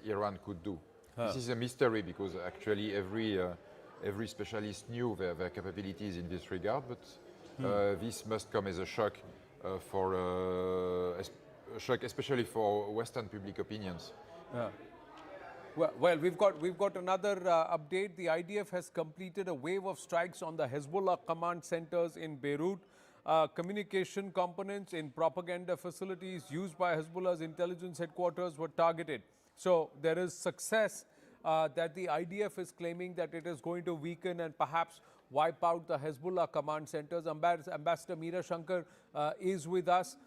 Iran could do. This is a mystery because actually every specialist knew their capabilities in this regard, but this must come as a shock especially for Western public opinions. Well, we've got another update. The IDF has completed a wave of strikes on the Hezbollah command centers in Beirut. Communication components in propaganda facilities used by Hezbollah's intelligence headquarters were targeted. So there is success that the IDF is claiming that it is going to weaken and perhaps wipe out the Hezbollah command centers. Ambassador Meera Shankar is with us.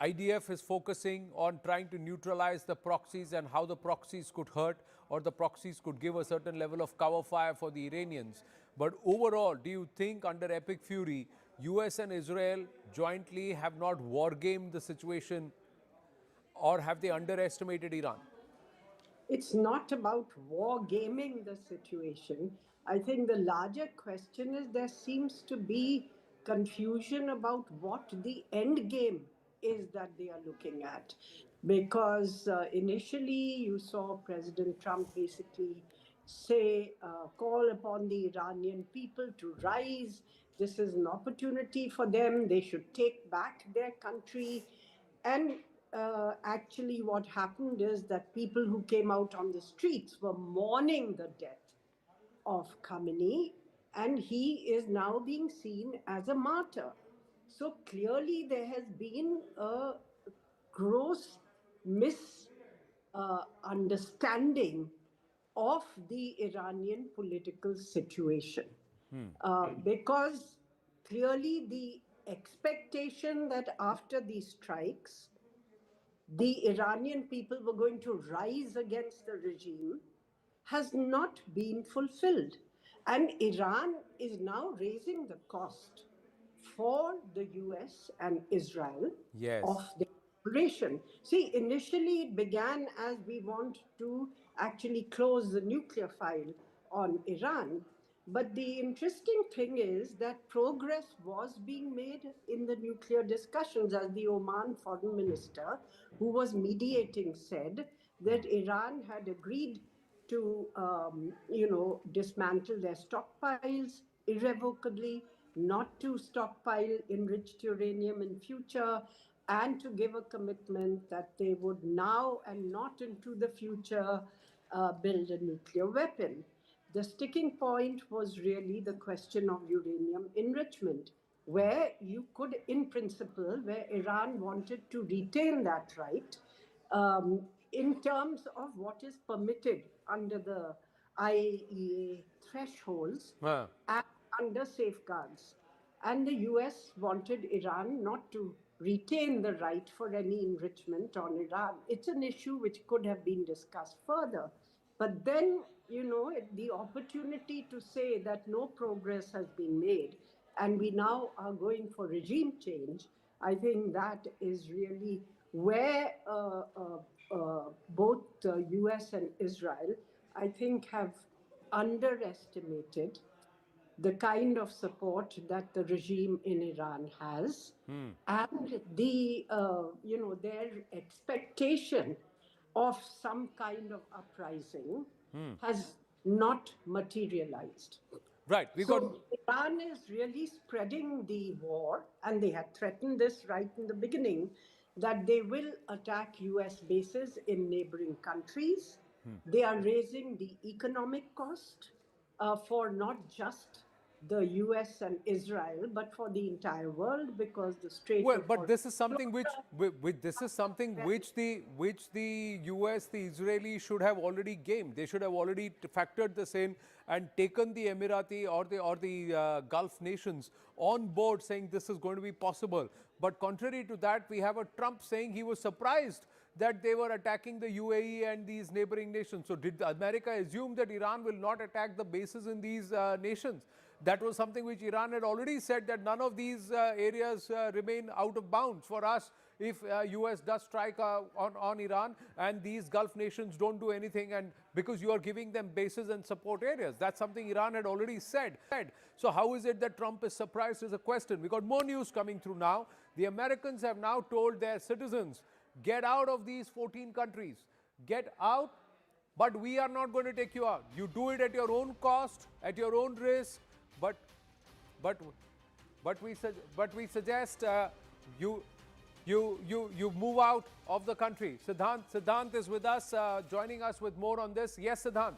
IDF is focusing on trying to neutralize the proxies and how the proxies could hurt or the proxies could give a certain level of cover fire for the Iranians. But overall, do you think under Epic Fury, US and Israel jointly have not wargamed the situation, or have they underestimated Iran? It's not about wargaming the situation. I think the larger question is there seems to be confusion about what the end game is that they are looking at. Because initially you saw President Trump basically say, call upon the Iranian people to rise. This is an opportunity for them. They should take back their country. And actually what happened is that people who came out on the streets were mourning the death of Khamenei, and he is now being seen as a martyr. So clearly there has been a gross misunderstanding of the Iranian political situation. Because clearly the expectation that after these strikes, the Iranian people were going to rise against the regime has not been fulfilled. And Iran is now raising the cost for the US and Israel of the operation. See, initially it began as we want to actually close the nuclear file on Iran. But the interesting thing is that progress was being made in the nuclear discussions, as the Oman foreign minister, who was mediating, said that Iran had agreed to, dismantle their stockpiles irrevocably, not to stockpile enriched uranium in future, and to give a commitment that they would now and not into the future build a nuclear weapon. The sticking point was really the question of uranium enrichment, where you could, in principle, where Iran wanted to retain that right in terms of what is permitted under the IAEA thresholds and under safeguards. And the US wanted Iran not to retain the right for any enrichment on Iran. It's an issue which could have been discussed further. But then, the opportunity to say that no progress has been made and we now are going for regime change, I think that is really where both the US and Israel, I think, have underestimated the kind of support that the regime in Iran has and the, their expectation of some kind of uprising has not materialized. Right. Iran is really spreading the war, and they had threatened this right in the beginning, that they will attack US bases in neighboring countries. They are raising the economic cost for not just the US and Israel, but for the entire world, because the Strait of Hormuz. But this is something which the US, the Israelis should have already gamed. They should have already factored this in and taken the Emirati or the Gulf nations on board, saying this is going to be possible. But contrary to that, we have a Trump saying he was surprised that they were attacking the UAE and these neighboring nations. So did America assume that Iran will not attack the bases in these nations? That was something which Iran had already said, that none of these areas remain out of bounds for us if US does strike on Iran and these Gulf nations don't do anything, and because you are giving them bases and support areas. That's something Iran had already said. So how is it that Trump is surprised is a question. We got more news coming through now. The Americans have now told their citizens, get out of these 14 countries. Get out But we are not going to take you out. You do it at your own cost, at your own risk. But we suggest you move out of the country. Siddhant is with us, joining us with more on this. Yes, Siddhant.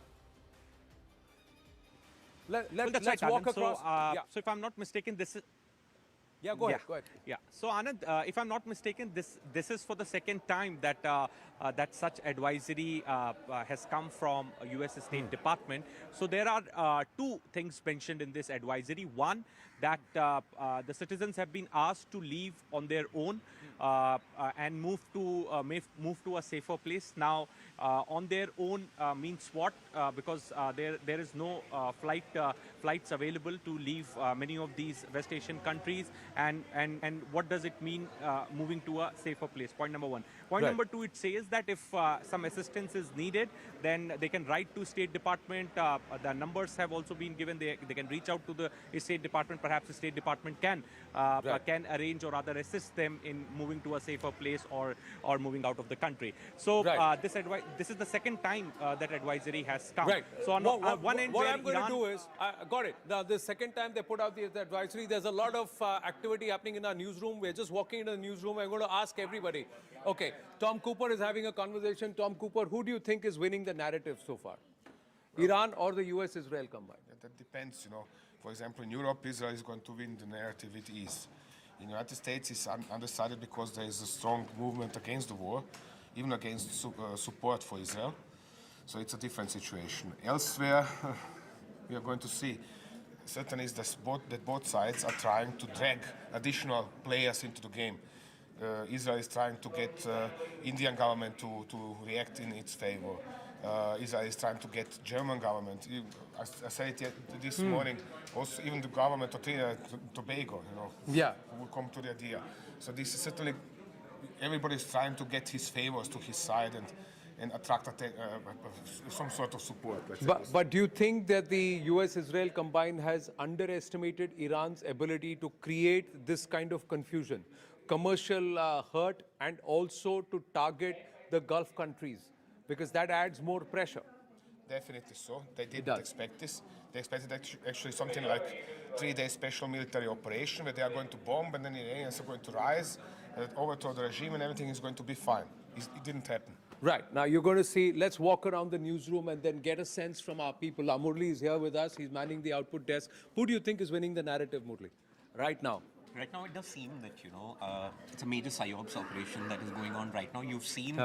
Let's walk across. So if I'm not mistaken, this is... Yeah, go ahead. Yeah. So Anand, if I'm not mistaken, this is for the second time that that such advisory has come from U.S. State Department. So there are two things mentioned in this advisory. One, that the citizens have been asked to leave on their own and move to a safer place. Now, on their own means what? Because there is no flights available to leave many of these West Asian countries. And what does it mean moving to a safer place? Point number one. Point number two, it says that if some assistance is needed, then they can write to State Department. The numbers have also been given. They can reach out to the State Department. Perhaps the State Department can arrange or rather assist them in moving to a safer place or moving out of the country. So this is the second time that advisory has come. Right. So on one end, what I'm going to do is, got it. Now, the second time they put out the advisory, there's a lot of activity happening in our newsroom. We're just walking into the newsroom. I'm going to ask everybody. Okay, Tom Cooper is having a conversation. Tom Cooper, who do you think is winning the narrative so far? Iran or the US-Israel combined? That depends, you know. For example, in Europe, Israel is going to win the narrative it is. In the United States, it's undecided because there is a strong movement against the war, even against support for Israel. So it's a different situation. Elsewhere, we are going to see. Certain is that both sides are trying to drag additional players into the game. Israel is trying to get Indian government to react in its favor. Israel is trying to get German government. I said it this morning. Also, even the government of Trinidad and Tobago, you know, will come to the idea. So this is certainly everybody is trying to get his favors to his side and attract some sort of support. But do you think that the US-Israel combined has underestimated Iran's ability to create this kind of confusion, commercial hurt, and also to target the Gulf countries? Because that adds more pressure. Definitely so. They didn't expect this. They expected actually something like 3-day special military operation where they are going to bomb and then the Iranians are going to rise, overthrow the regime and everything is going to be fine. It didn't happen. Right. Now you're going to see, let's walk around the newsroom and then get a sense from our people. Murli is here with us. He's manning the output desk. Who do you think is winning the narrative, Murli, right now? Right now, it does seem that, you know, it's a major PSYOPs operation that is going on right now. You've seen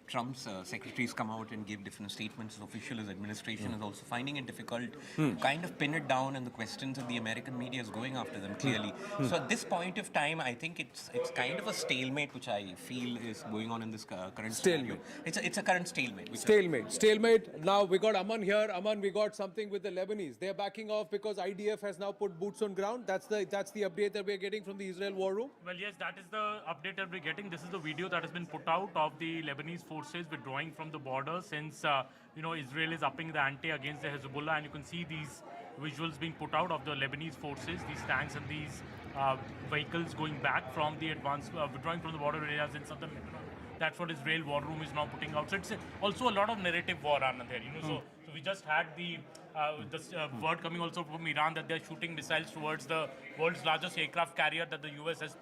Trump's secretaries come out and give different statements. His official, his administration is also finding it difficult to kind of pin it down, and the questions of the American media is going after them clearly. So at this point of time, I think it's kind of a stalemate, which I feel is going on in this current scenario. It's a current stalemate. Stalemate. Now we got Aman here. Aman, we got something with the Lebanese. They're backing off because IDF has now put boots on ground. That's the update that we're getting from the Israel war room. Well, yes, that is the update that we're getting. This is the video that has been put out of the Lebanese forces withdrawing from the border since you know, Israel is upping the ante against the Hezbollah, and you can see these visuals being put out of the Lebanese forces, these tanks and these vehicles going back from the withdrawing from the border areas in southern Lebanon. That's what Israel war room is now putting out. So it's also a lot of narrative war, Anand, there. You know, so we just had the word coming also from Iran that they're shooting missiles towards the world's largest aircraft carrier that the US has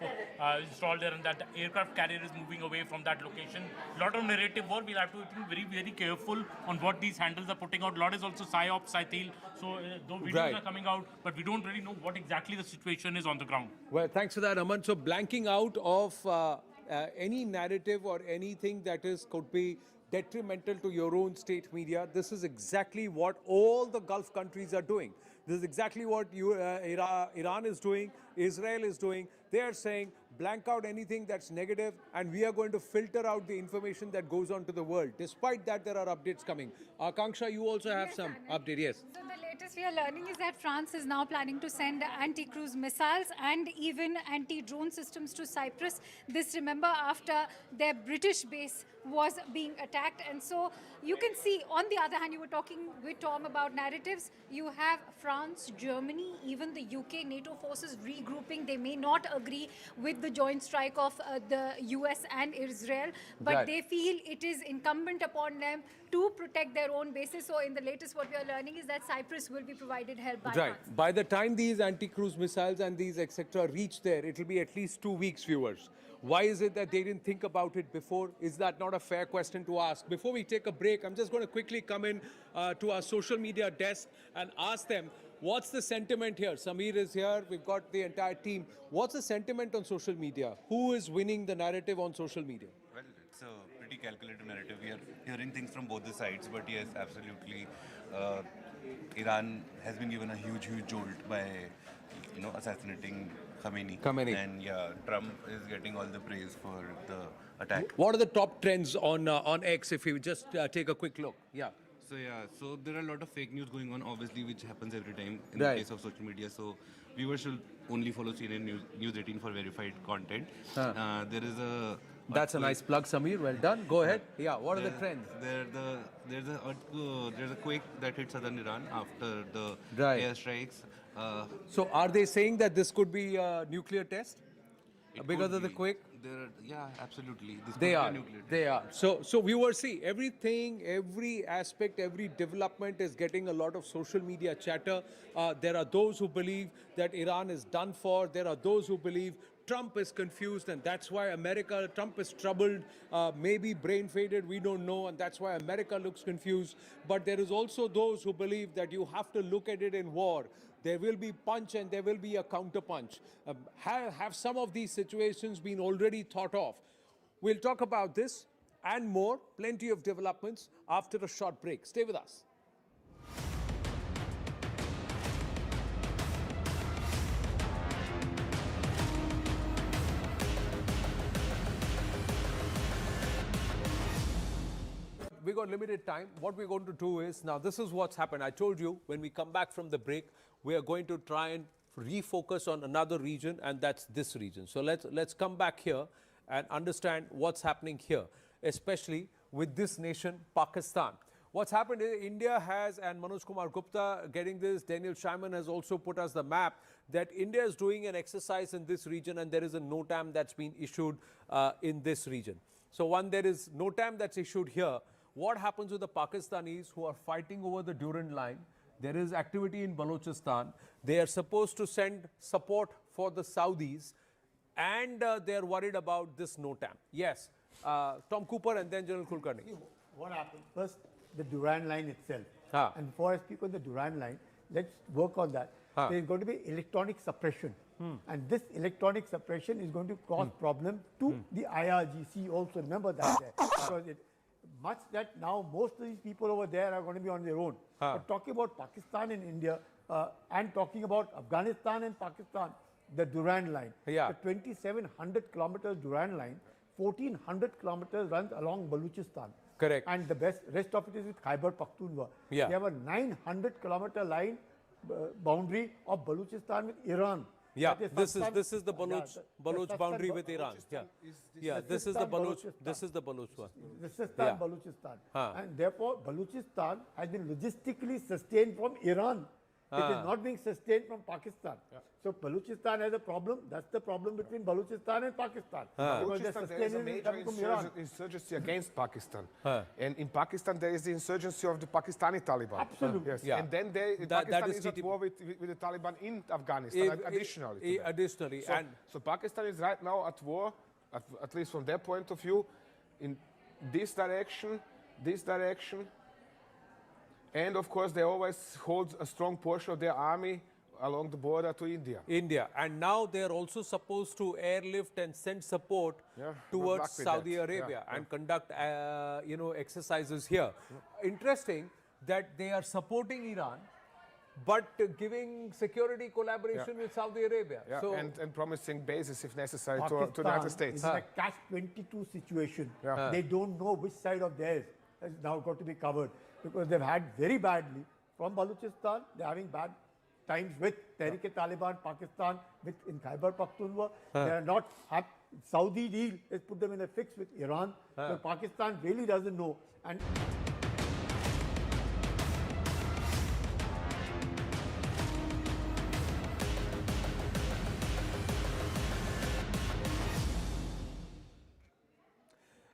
installed there, and that the aircraft carrier is moving away from that location. A lot of narrative war. We'll have to be very, very careful on what these handles are putting out. A lot is also PSYOPs, I feel. So though videos are coming out, but we don't really know what exactly the situation is on the ground. Well, thanks for that, Aman. So blanking out of any narrative or anything that could be detrimental to your own state media, this is exactly what all the Gulf countries are doing. This is exactly what Iran is doing, Israel is doing. They are saying, blank out anything that's negative, and we are going to filter out the information that goes on to the world. Despite that, there are updates coming. Akanksha, you also have some update. Yes. So the latest we are learning is that France is now planning to send anti-cruise missiles and even anti-drone systems to Cyprus. This, remember, after their British base was being attacked. And so you can see, on the other hand, you were talking with Tom about narratives. You have France, Germany, even the UK, NATO forces regrouping. They may not agree with the joint strike of the US and Israel, but Right. they feel it is incumbent upon them to protect their own bases. So in the latest, what we are learning is that Cyprus will be provided help by Right. France. By the time these anti-cruise missiles and these etc. reach there, it will be at least 2 weeks, viewers. Why is it that they didn't think about it before? Is that not a fair question to ask? Before we take a break, I'm just going to quickly come in to our social media desk and ask them, what's the sentiment here? Samir is here. We've got the entire team. What's the sentiment on social media? Who is winning the narrative on social media? Well, it's a pretty calculated narrative. We are hearing things from both the sides, but yes, absolutely. Iran has been given a huge jolt by, assassinating Khamenei. And yeah, Trump is getting all the praise for the attack. What are the top trends on X, if you just take a quick look? Yeah. So there are a lot of fake news going on, obviously, which happens every time in Right. the case of social media. So viewers should only follow CNN News 18 for verified content. There is a... That's a nice plug, Samir. Well done. Go ahead. Yeah, what are the trends? There's a quake that hit southern Iran after the Right. airstrikes. So are they saying that this could be a nuclear test because of the quake? Yeah, absolutely. This could They be a are. nuclear test. They are. So viewers, see, everything, every aspect, every development is getting a lot of social media chatter. There are those who believe that Iran is done for. There are those who believe Trump is confused, and that's why Trump is troubled, maybe brain-faded, we don't know, and that's why America looks confused. But there is also those who believe that you have to look at it in war. There will be punch and there will be a counter-punch. Have some of these situations been already thought of? We'll talk about this and more, plenty of developments after a short break. Stay with us. We got limited time. What we're going to do is, now this is what's happened. I told you when we come back from the break, we are going to try and refocus on another region, and that's this region. So let's come back here and understand what's happening here, especially with this nation, Pakistan. What's happened is India has, and Manoj Kumar Gupta getting this, Daniel Scheinman has also put us the map, that India is doing an exercise in this region, and there is a NOTAM that's been issued in this region. So there is NOTAM that's issued here. What happens with the Pakistanis who are fighting over the Duran line? There is activity in Balochistan. They are supposed to send support for the Saudis, and they are worried about this NOTAM. Yes, Tom Cooper and then General Kulkarni. What happened? First, the Duran line itself. Ah. And before I speak on the Duran line, let's work on that. Ah. There is going to be electronic suppression. And this electronic suppression is going to cause problem to the IRGC also. Remember that there. Because much that now most of these people over there are going to be on their own. But talking about Pakistan and India and talking about Afghanistan and Pakistan, the Duran line, Yeah. the 2,700 kilometers Duran line, 1,400 kilometers runs along Balochistan. Correct. And the rest of it is with Khyber Pakhtunkhwa. Yeah. We have a 900-kilometer line boundary of Balochistan with Iran. Yeah, That this is the Baloch Sistan boundary with Iran. Yeah, yeah, this is the Baloch. This is the Baloch one. The Sistan, Yeah. Balochistan. Huh. And therefore, Balochistan has been logistically sustained from Iran. It is not being sustained from Pakistan. So Balochistan has a problem. That's the problem between Balochistan and Pakistan. Because the Balochistan, there is a sustainability major coming from Iran. insurgency against Pakistan. And in Pakistan, there is the insurgency of the Pakistani Taliban. Absolutely. Yes. Yeah. And then Pakistan is at war with the Taliban in Afghanistan, additionally. to that. Additionally, So Pakistan is right now at war, at least from their point of view, in this direction, and of course they always hold a strong portion of their army along the border to India. And now they are also supposed to airlift and send support Yeah, good towards luck with Saudi that. Arabia Yeah, and conduct exercises here. Interesting that they are supporting Iran, but giving security collaboration with Saudi Arabia. Yeah, So and promising bases if necessary to the Pakistan United States. is in a catch-22 situation. Yeah. They don't know which side of theirs has now got to be covered because they've had very badly from Balochistan. They're having bad times with Tehrik-e-Taliban, Pakistan, in Khyber Pakhtunkhwa. They are not Saudi deal has put them in a fix with Iran. So Pakistan really doesn't know. And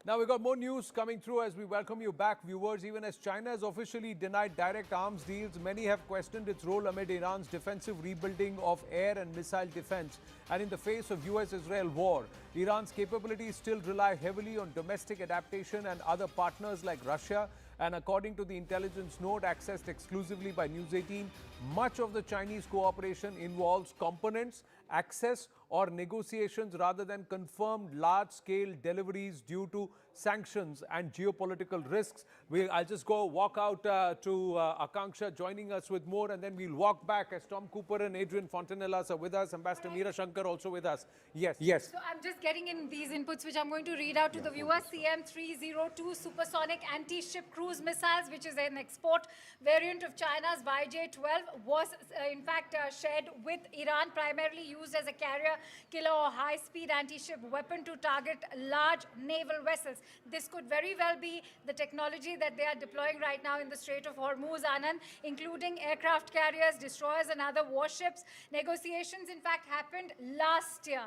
now we've got more news coming through as we welcome you back, viewers. Even as China has officially denied direct arms deals, many have questioned its role amid Iran's defensive rebuilding of air and missile defense. And in the face of US-Israel war, Iran's capabilities still rely heavily on domestic adaptation and other partners like Russia. And according to the intelligence note accessed exclusively by News 18, much of the Chinese cooperation involves components, access, or negotiations rather than confirmed large-scale deliveries due to sanctions and geopolitical risks. I'll just go walk out to Akanksha joining us with more, and then we'll walk back as Tom Cooper and Adrian Fontanellas are with us. Ambassador Meera Shankar also with us. Yes. So I'm just getting in these inputs, which I'm going to read out to the viewers. CM-302 supersonic anti-ship cruise missiles, which is an export variant of China's YJ-12, was in fact shared with Iran, primarily used as a carrier killer or high-speed anti-ship weapon to target large naval vessels. This could very well be the technology that they are deploying right now in the Strait of Hormuz, Anand, including aircraft carriers, destroyers, and other warships. Negotiations, in fact, happened last year.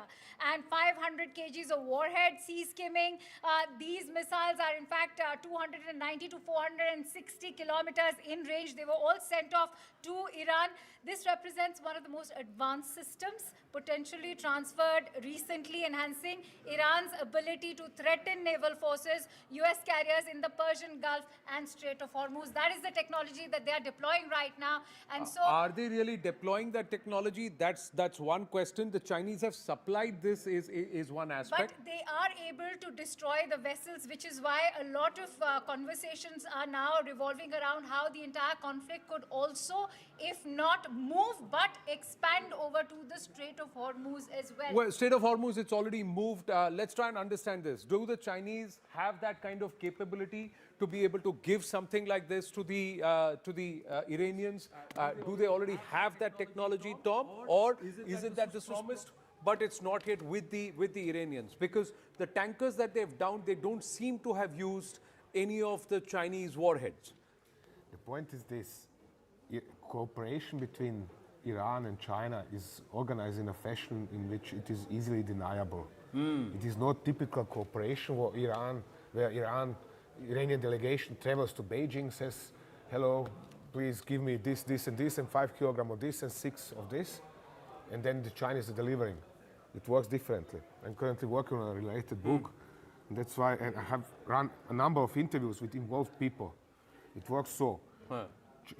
And 500 kgs of warhead, sea skimming. These missiles are, in fact, 290 to 460 kilometers in range. They were all sent off to Iran. This represents one of the most advanced systems potentially transferred recently, enhancing Iran's ability to threaten naval forces, US carriers in the Persian Gulf and Strait of Hormuz. That is the technology that they are deploying right now. And so, are they really deploying that technology? That's one question. The Chinese have supplied this is one aspect. But they are able to destroy the vessels, which is why a lot of conversations are now revolving around how the entire conflict could also, if not move, but expand over to the Strait of Hormuz as well. Well, Strait of Hormuz, it's already moved. Let's try and understand this. Do the Chinese have that kind of capability to be able to give something like this to the Iranians? Do they already have that technology, Tom? Or is it that this was promised, but it's not yet with the Iranians? Because the tankers that they've downed, they don't seem to have used any of the Chinese warheads. The point is this: cooperation between Iran and China is organized in a fashion in which it is easily deniable. It is not typical cooperation where Iranian delegation travels to Beijing, says, hello, please give me this, this, and this, and 5 kilograms of this, and 6 of this, and then the Chinese are delivering. It works differently. I'm currently working on a related book, and that's why I have run a number of interviews with involved people. It works so.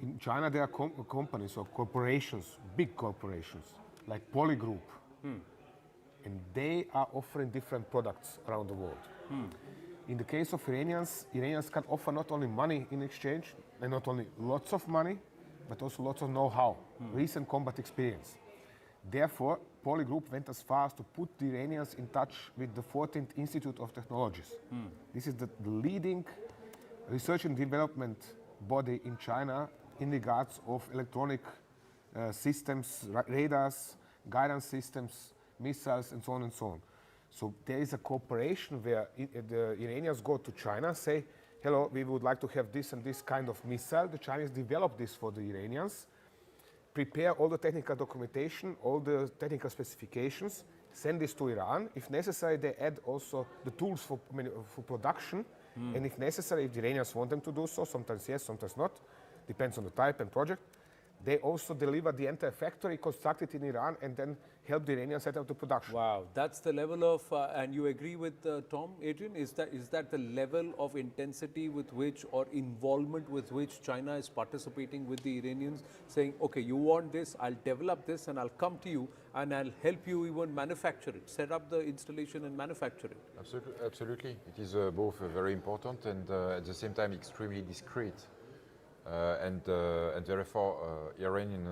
In China, there are companies or corporations, big corporations, like Polygroup, and they are offering different products around the world. In the case of Iranians can offer not only money in exchange, and not only lots of money, but also lots of know-how, recent combat experience. Therefore, Polygroup went as far as to put the Iranians in touch with the 14th Institute of Technologies. This is the leading research and development body in China in regards of electronic systems, radars, guidance systems, missiles, and so on and so on. So there is a cooperation where the Iranians go to China, say, hello, we would like to have this and this kind of missile. The Chinese develop this for the Iranians, prepare all the technical documentation, all the technical specifications, send this to Iran. If necessary, they add also the tools for production. And if necessary, if the Iranians want them to do so, sometimes yes, sometimes not, depends on the type and project, they also deliver the entire factory constructed in Iran and then help the Iranians set up the production. Wow, that's the level of, and you agree with Tom, Adrian? Is that the level of intensity with which, or involvement with which China is participating with the Iranians, saying, okay, you want this, I'll develop this and I'll come to you and I'll help you even manufacture it, set up the installation and manufacture it? Absolutely. It is both very important and at the same time extremely discreet. And therefore, Iranian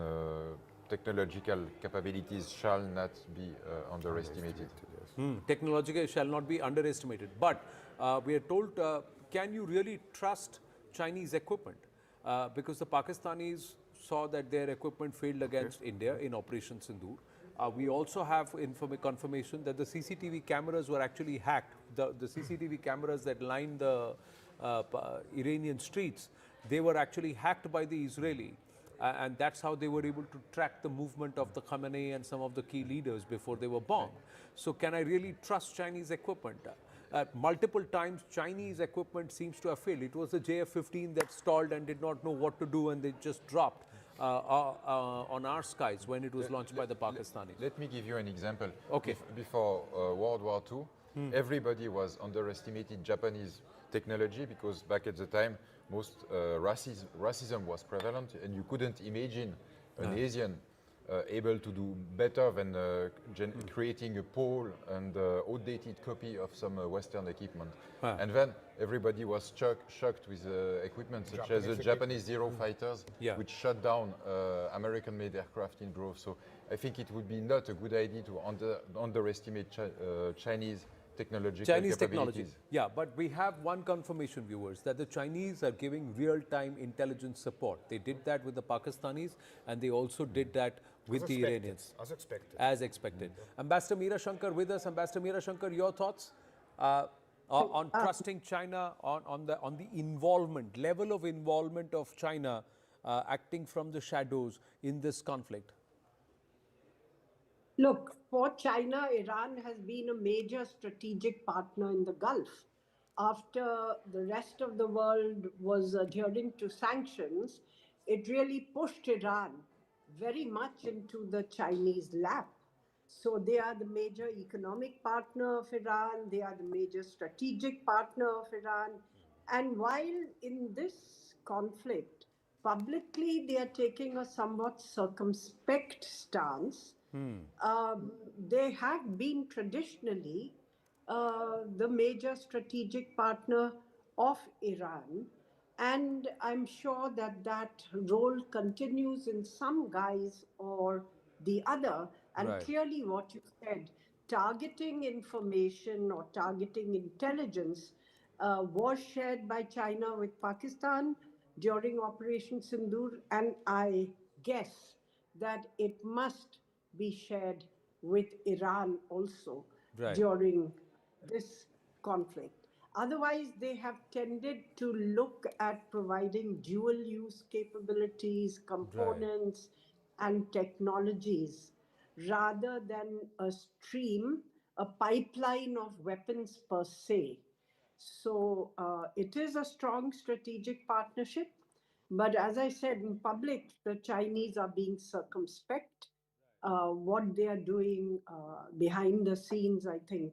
technological capabilities shall not be underestimated. Technological shall not be underestimated. But we are told, can you really trust Chinese equipment? Because the Pakistanis saw that their equipment failed against India in Operation Sindoor. We also have confirmation that the CCTV cameras were actually hacked. The CCTV cameras that line the Iranian streets, they were actually hacked by the Israeli. And that's how they were able to track the movement of the Khamenei and some of the key leaders before they were bombed. So can I really trust Chinese equipment? Multiple times, Chinese equipment seems to have failed. It was the JF-15 that stalled and did not know what to do, and they just dropped on our skies when it was launched by the Pakistanis. Let me give you an example. Okay. Before World War II, everybody was underestimating Japanese technology because back at the time, most racism was prevalent, and you couldn't imagine an Asian able to do better than creating a pole and outdated copy of some Western equipment. And then everybody was shocked with equipment such as the Japanese Zero fighters, which shut down American-made aircraft in Grove. So I think it would be not a good idea to underestimate Chinese technology. Yeah, but we have one confirmation, viewers, that the Chinese are giving real-time intelligence support. They did that with the Pakistanis, and they also did that with the Iranians. As expected. As expected. Ambassador Meera Shankar with us. Ambassador Meera Shankar, your thoughts on trusting China, on the involvement, level of involvement of China acting from the shadows in this conflict? Look, for China, Iran has been a major strategic partner in the Gulf. After the rest of the world was adhering to sanctions, it really pushed Iran very much into the Chinese lap. So they are the major economic partner of Iran, they are the major strategic partner of Iran. And while in this conflict, publicly they are taking a somewhat circumspect stance, they have been traditionally the major strategic partner of Iran, and I'm sure that that role continues in some guise or the other. And clearly what you said, targeting information or targeting intelligence was shared by China with Pakistan during Operation Sindoor, and I guess that it must be shared with Iran also during this conflict. Otherwise, they have tended to look at providing dual-use capabilities, components, and technologies, rather than a stream, a pipeline of weapons per se. So it is a strong strategic partnership. But as I said, in public, the Chinese are being circumspect. What they are doing behind the scenes, I think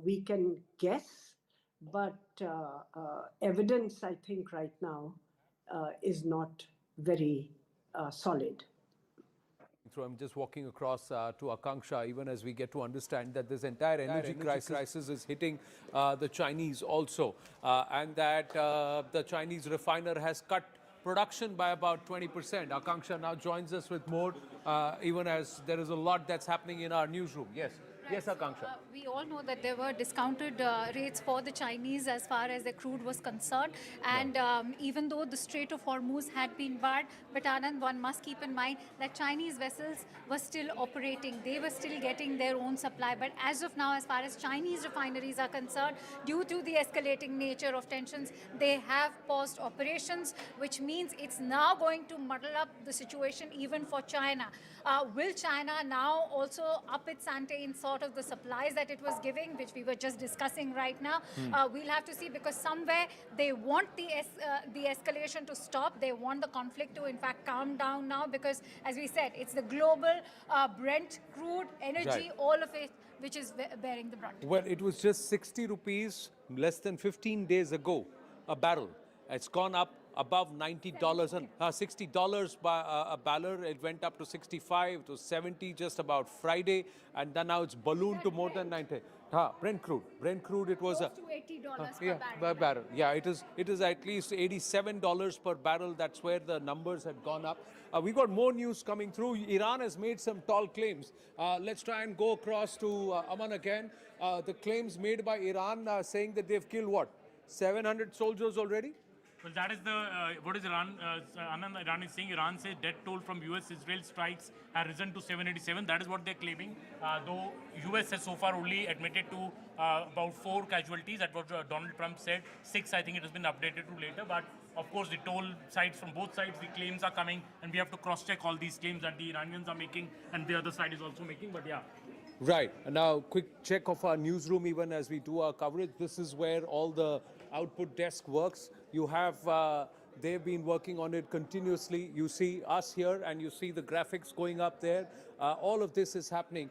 we can guess, but evidence, I think, right now is not very solid. So I'm just walking across to Akanksha, even as we get to understand that this entire energy crisis is hitting the Chinese also, and that the Chinese refiner has cut production by about 20%. Akanksha now joins us with more, even as there is a lot that's happening in our newsroom. Yes. Yes, Akanksha. We all know that there were discounted rates for the Chinese as far as their crude was concerned. And even though the Strait of Hormuz had been barred, but Anand, one must keep in mind that Chinese vessels were still operating. They were still getting their own supply. But as of now, as far as Chinese refineries are concerned, due to the escalating nature of tensions, they have paused operations, which means it's now going to muddle up the situation even for China. Will China now also up its ante in sort of the supplies that it was giving, which we were just discussing right now? We'll have to see, because somewhere they want the escalation to stop. They want the conflict to, in fact, calm down now, because, as we said, it's the global Brent crude energy, all of it, which is bearing the brunt. Well, it was just 60 rupees less than 15 days ago, a barrel. It's gone up above $90 and $60 by a barrel. It went up to 65 to 70 just about Friday, and then now it's ballooned to more than 90. Brent crude, it was close to $80 per barrel. Yeah, it is at least $87 per barrel. That's where the numbers had gone up. We got more news coming through. Iran has made some tall claims. Let's try and go across to Aman again. The claims made by Iran saying that they've killed what? 700 soldiers already? Well, that is the what is Iran? Anand, Iran is saying. Iran says death toll from U.S.-Israel strikes has risen to 787. That is what they're claiming. Though U.S. has so far only admitted to about 4 casualties. That's what Donald Trump said. 6, I think it has been updated to later. But of course, the toll sides from both sides, the claims are coming, and we have to cross-check all these claims that the Iranians are making and the other side is also making. But yeah. Right. And now, quick check of our newsroom even as we do our coverage. This is where all the output desk works. You have, they've been working on it continuously. You see us here and you see the graphics going up there. All of this is happening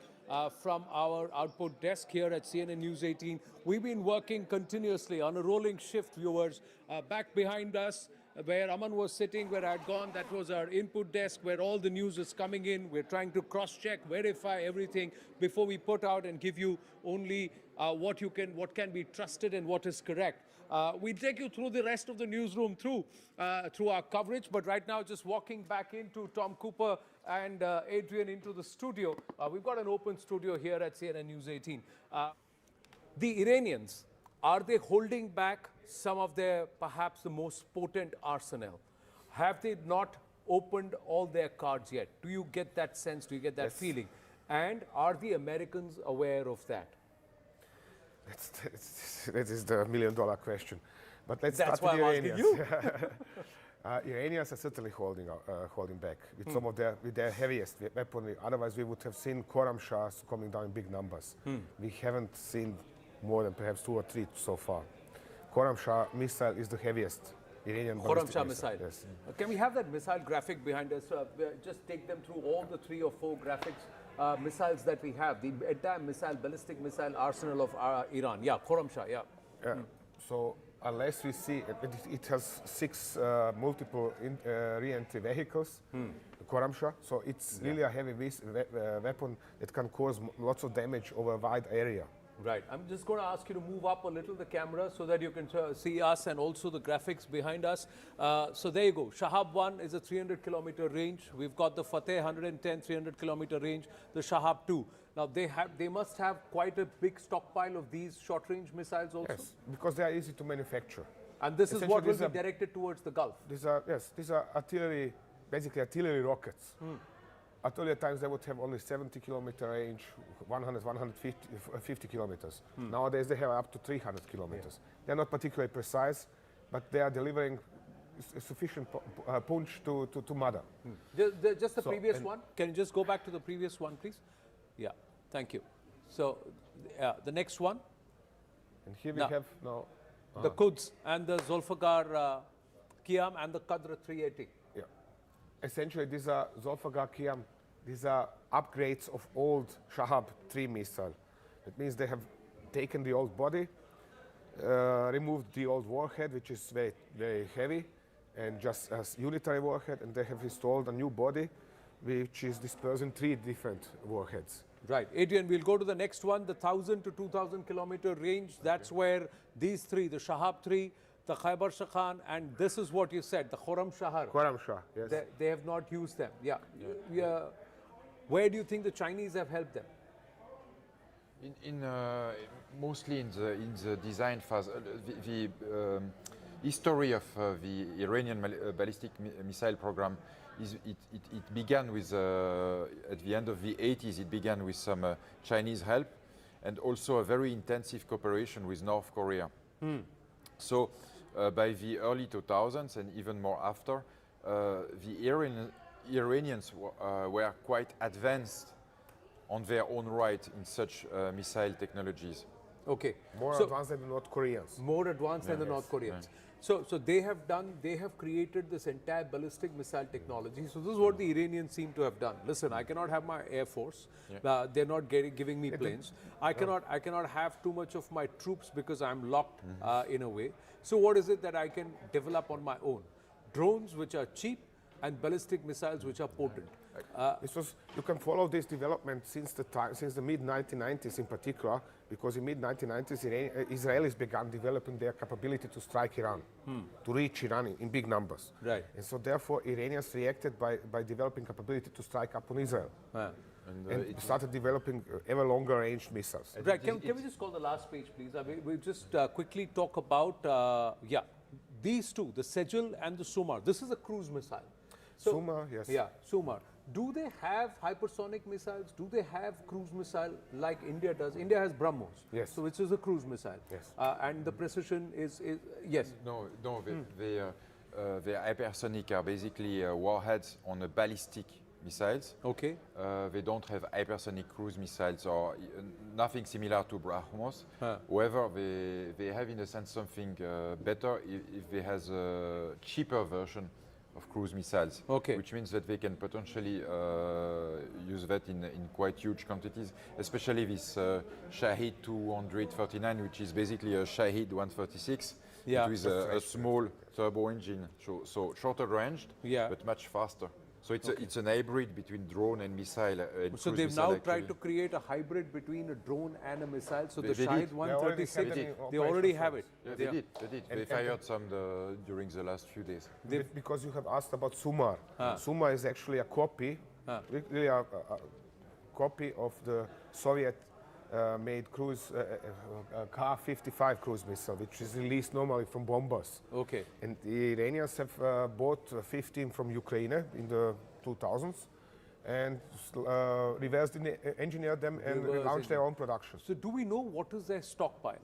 from our output desk here at CNN News 18. We've been working continuously on a rolling shift, viewers. Back behind us, where Aman was sitting, where I had gone, that was our input desk where all the news is coming in. We're trying to cross-check, verify everything before we put out and give you only what can be trusted and what is correct. We'll take you through the rest of the newsroom through our coverage, but right now just walking back into Tom Cooper and Adrian into the studio. We've got an open studio here at CNN News 18. The Iranians, are they holding back some of their, perhaps the most potent arsenal? Have they not opened all their cards yet? Do you get that sense? Do you get that feeling? And are the Americans aware of that? That is the million-dollar question. But let's That's start with why the I'm Iranians. asking you. Iranians are certainly holding back with some of their heaviest weaponry. Otherwise, we would have seen Khorramshaahs coming down in big numbers. We haven't seen more than perhaps 2 or 3 so far. Khorramshaah missile is the heaviest Iranian Khorramshaah missile. Yes. Can we have that missile graphic behind us? Just take them through all the 3 or 4 graphics, missiles that we have. The entire ballistic missile arsenal of Iran. Yeah, Khorramshaah, yeah. So unless we see, it has 6 multiple re-entry vehicles, Khorramshaah. So it's really a heavy weapon that can cause lots of damage over a wide area. Right. I'm just going to ask you to move up a little the camera so that you can see us and also the graphics behind us. So there you go. Shahab 1 is a 300-kilometer range. We've got the Fateh 110, 300-kilometer range. The Shahab 2. Now they must have quite a big stockpile of these short-range missiles also. Yes, because they are easy to manufacture. And this is what will be directed towards the Gulf. These are artillery, basically artillery rockets. At earlier times, they would have only 70-kilometer range, 100, 150 kilometers. Nowadays, they have up to 300 kilometers. They're not particularly precise, but they are delivering sufficient punch to mother. Just the previous one. Can you just go back to the previous one, please? Yeah, thank you. So the next one. And here we have now the Quds and the Zulfikar Qiyam and the Qadr 380. Essentially, these are Zulfikar Qiyam. These are upgrades of old Shahab 3 missile. It means they have taken the old body, removed the old warhead, which is very, very heavy, and just as unitary warhead, and they have installed a new body, which is dispersing 3 different warheads. Right. Adrian, we'll go to the next one, the 1,000 to 2,000 kilometer range. That's where these 3, the Shahab 3, the Khyber Shakhan, and this is what you said, the Khorramshaah. Khorramshaah, yes. They have not used them. Yeah. Where do you think the Chinese have helped them? Mostly in the design phase. The history of the Iranian ballistic missile program it began with at the end of the 80s. It began with some Chinese help and also a very intensive cooperation with North Korea. So by the early 2000s and even more after, the Iranians were quite advanced on their own right in such missile technologies. Okay. More advanced than the North Koreans. More advanced than the North Koreans. So they have created this entire ballistic missile technology. So this is what the Iranians seem to have done. Listen, I cannot have my Air Force. They're not giving me planes. I cannot have too much of my troops because I'm locked in a way. So what is it that I can develop on my own? Drones which are cheap and ballistic missiles which are potent. You can follow this development since the mid-1990s in particular, because in mid-1990s Israelis began developing their capability to strike Iran, to reach Iran in big numbers. Right. And so therefore Iranians reacted by developing capability to strike upon Israel. And started developing ever longer range missiles. Right. Can we just call the last page, please? We'll just quickly talk about, these two, the Sejal and the Sumar, this is a cruise missile. So, Sumar, yes. Yeah, Sumar. Do they have hypersonic missiles? Do they have cruise missile like India does? India has BrahMos, Yes. so which is a cruise missile. Yes. And the precision is yes. No, the hypersonic are basically warheads on the ballistic missiles. Okay. They don't have hypersonic cruise missiles or nothing similar to BrahMos. However, they have in a sense something better if they has a cheaper version of cruise missiles. Okay. Which means that they can potentially use that in quite huge quantities, especially this Shahid 239, which is basically a Shahid 136. Yeah. With a small turbo engine, so shorter ranged, Yeah. but much faster. So it's an hybrid between drone and missile. So they've now tried to create a hybrid between a drone and a missile. So the They Shahid did. 136, They they already have it. Yeah, they did. They fired some during the last few days. Because you have asked about Sumar. Sumar is actually a copy, really a copy of the Soviet made cruise Ka-55 cruise missile, which is released normally from bombers. Okay. And the Iranians have bought 15 from Ukraine in the 2000s and reverse engineered them and launched their own production. So do we know what is their stockpile?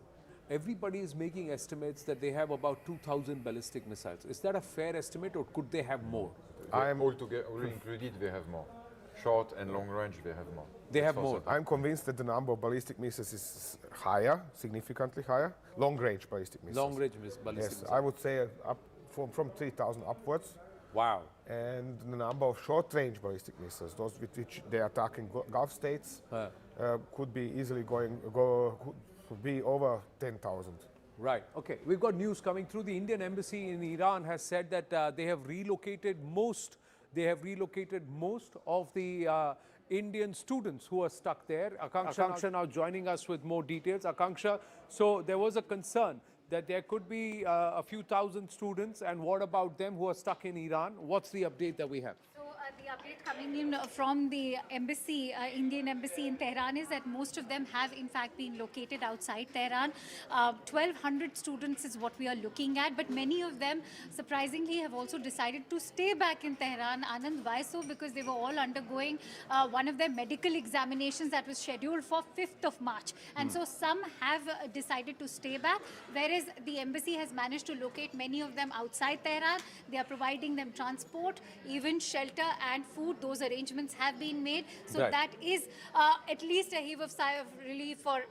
Everybody is making estimates that they have about 2,000 ballistic missiles. Is that a fair estimate, or could they have more? All included, they have more. Short and long range, they have more. They have more. I'm convinced that the number of ballistic missiles is higher, significantly higher. Long-range ballistic missiles. Long-range ballistic Yes, missiles. I would say up from 3,000 upwards. Wow. And the number of short-range ballistic missiles, those with which they are attacking Gulf states, could be easily could be over 10,000. Right. Okay. We've got news coming through. The Indian embassy in Iran has said that they have relocated most. They have relocated most of the Indian students who are stuck there. Akanksha now joining us with more details. Akanksha, so there was a concern that there could be a few thousand students, and what about them who are stuck in Iran? What's the update that we have? The update coming in from the embassy, Indian embassy in Tehran, is that most of them have in fact been located outside Tehran. 1,200 students is what we are looking at, but many of them surprisingly have also decided to stay back in Tehran. Anand, why so? Because they were all undergoing one of their medical examinations that was scheduled for 5th of March. And so some have decided to stay back, whereas the embassy has managed to locate many of them outside Tehran. They are providing them transport, even shelter and food. Those arrangements have been made. So Right. that is at least a heave of sigh of relief for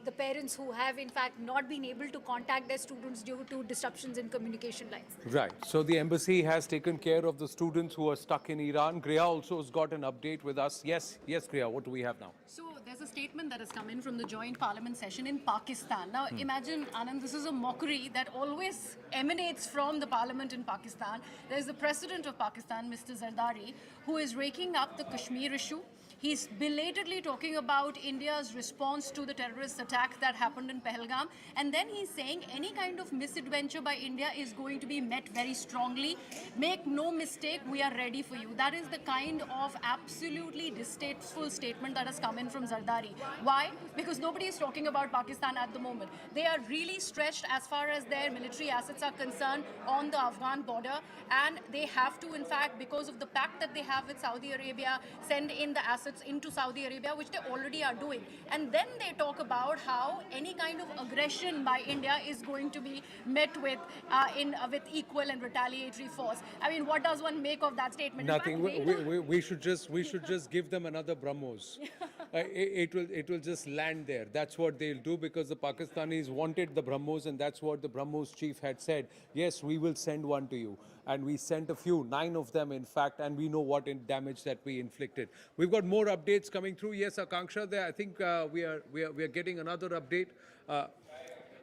the parents who have in fact not been able to contact their students due to disruptions in communication lines. Right. So the embassy has taken care of the students who are stuck in Iran. Griya also has got an update with us. Yes, Griya, what do we have now? So there's a statement that has come in from the joint parliament session in Pakistan. Now imagine, Anand, this is a mockery that always emanates from the parliament in Pakistan. There's the president of Pakistan, Mr. Zardari, who is raking up the Kashmir issue. He's belatedly talking about India's response to the terrorist attack that happened in Pahalgam. And then he's saying any kind of misadventure by India is going to be met very strongly. Make no mistake, we are ready for you. That is the kind of absolutely distasteful statement that has come in from Zardari. Why? Because nobody is talking about Pakistan at the moment. They are really stretched as far as their military assets are concerned on the Afghan border. And they have to, in fact, because of the pact that they have with Saudi Arabia, send in the assets into Saudi Arabia, which they already are doing. And then they talk about how any kind of aggression by India is going to be met with with equal and retaliatory force. I mean, what does one make of that statement? Nothing. We should just give them another BrahMos. It will just land there. That's what they'll do, because the Pakistanis wanted the BrahMos, and that's what the BrahMos chief had said. Yes, we will send one to you. And we sent a few, 9 of them in fact, and we know what damage that we inflicted. We've got more updates coming through. Yes, Akanksha, there. I think we are getting another update.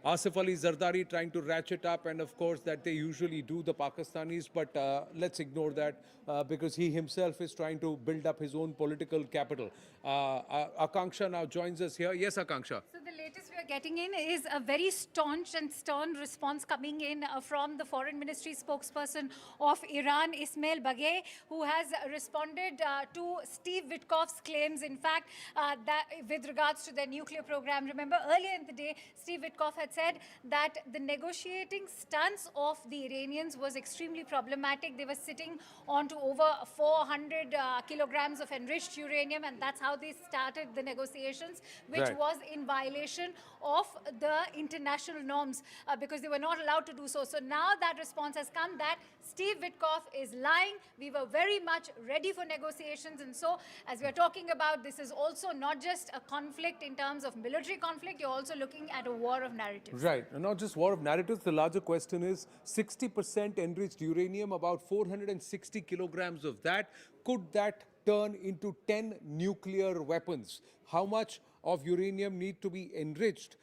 Asif Ali Zardari trying to ratchet up, and of course that they usually do, the Pakistanis, but let's ignore that because he himself is trying to build up his own political capital. Akanksha now joins us here. Yes, Akanksha. So the latest we are getting in is a very staunch and stern response coming in from the Foreign Ministry spokesperson of Iran, Ismail Baghei, who has responded to Steve Witkoff's claims, in fact, that with regards to their nuclear program. Remember, earlier in the day, Steve Witkoff had said that the negotiating stance of the Iranians was extremely problematic. They were sitting on to over 400 kilograms of enriched uranium, and that's how they started the negotiations, which was in violation of the international norms because they were not allowed to do so. So now that response has come that Steve Witkoff is lying. We were very much ready for negotiations. And so as we're talking about, this is also not just a conflict in terms of military conflict. You're also looking at a war of narratives. Right. And not just war of narratives. The larger question is 60% enriched uranium, about 460 kilograms of that. Could that turn into 10 nuclear weapons? How much of uranium needs to be enriched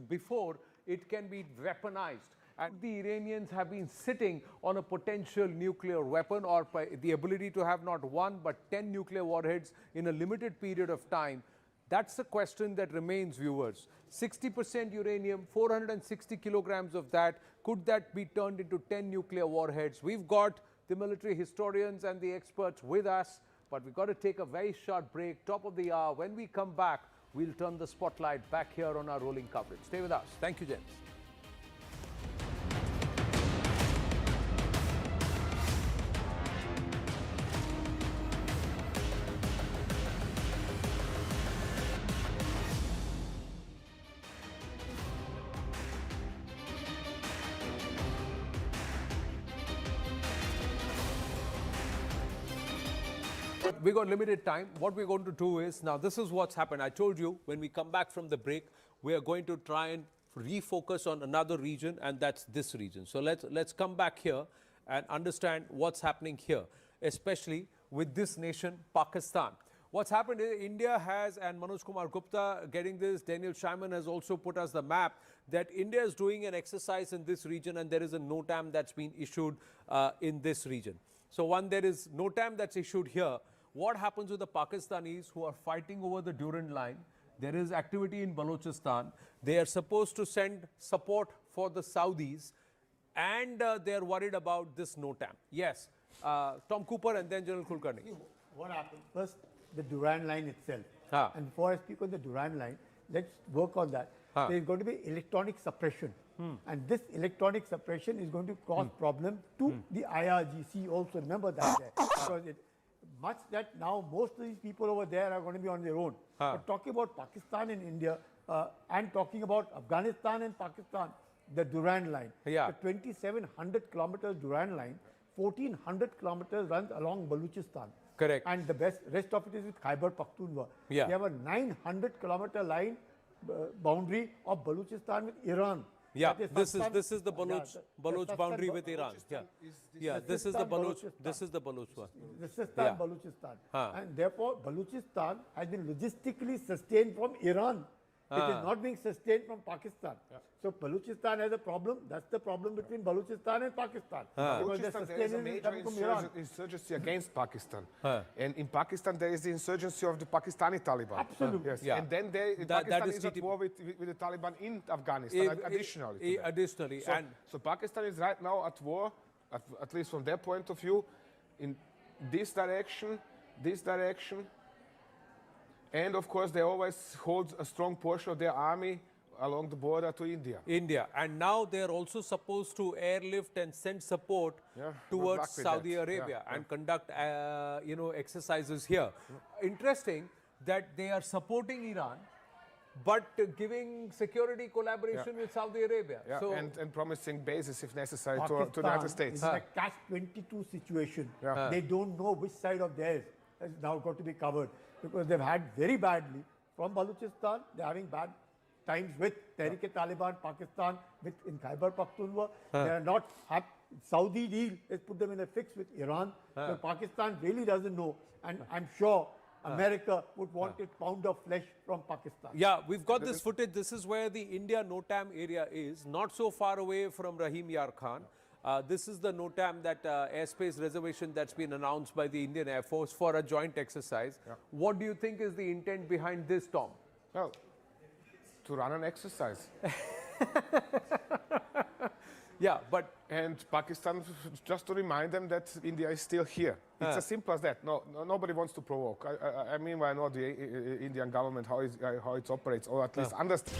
before it can be weaponized? And the Iranians have been sitting on a potential nuclear weapon or the ability to have not one but 10 nuclear warheads in a limited period of time. That's the question that remains, viewers. 60% uranium, 460 kilograms of that, could that be turned into 10 nuclear warheads? We've got the military historians and the experts with us, but we've got to take a very short break, top of the hour. When we come back, we'll turn the spotlight back here on our rolling coverage. Stay with us. Thank you, gents. We got limited time. What we're going to do is, now this is what's happened. I told you when we come back from the break, we are going to try and refocus on another region, and that's this region. So let's come back here and understand what's happening here, especially with this nation, Pakistan. What's happened is India has, and Manoj Kumar Gupta getting this, Daniel Scheinman has also put us the map, that India is doing an exercise in this region, and there is a NOTAM that's been issued in this region. So one, there is NOTAM that's issued here. What happens with the Pakistanis who are fighting over the Duran line? There is activity in Balochistan. They are supposed to send support for the Saudis, and they are worried about this NOTAM. Yes, Tom Cooper and then General Kulkarni. What happened? First, the Duran line itself. And before I speak on the Duran line, let's work on that. There is going to be electronic suppression. And this electronic suppression is going to cause problem to the IRGC also. Remember that because much that now most of these people over there are going to be on their own. But talking about Pakistan and India and talking about Afghanistan and Pakistan, the Duran line, the 2,700 kilometers Duran line, 1,400 kilometers runs along Balochistan. Correct. And the rest of it is with Khyber Pakhtunkhwa. They have a 900 kilometer line boundary of Balochistan with Iran. Yeah, this is the Baloch boundary with Iran. This is the Baloch one. This is Balochistan. And therefore, Balochistan has been logistically sustained from Iran. It is not being sustained from Pakistan. So Balochistan has a problem. That's the problem between Balochistan and Pakistan. Balochistan, there is a major insurgency against Pakistan. And in Pakistan, there is the insurgency of the Pakistani Taliban. Absolutely. Yes. And then Pakistan is at war with the Taliban in Afghanistan, additionally. So Pakistan is right now at war, at least from their point of view, in this direction, and of course, they always hold a strong portion of their army along the border to India. And now they are also supposed to airlift and send support towards Saudi Arabia and conduct, exercises here. Interesting that they are supporting Iran, but giving security collaboration with Saudi Arabia. So, and promising bases if necessary to the United States. It's a catch-22 situation. They don't know which side of theirs has now got to be covered, because they've had very badly from Balochistan. They're having bad times with Tehrik-e-Taliban, Pakistan, in Khyber Pakhtunkhwa. They are not happy. Saudi deal has put them in a fix with Iran. So Pakistan really doesn't know. And I'm sure America would want a pound of flesh from Pakistan. Yeah, we've got this footage. This is where the India NOTAM area is, not so far away from Rahim Yar Khan. This is the NOTAM, that airspace reservation that's been announced by the Indian Air Force for a joint exercise. What do you think is the intent behind this, Tom? Well, to run an exercise. Yeah, but And Pakistan, just to remind them that India is still here. It's as simple as that. Nobody wants to provoke. I mean, I know the Indian government, how it operates, or at least understand.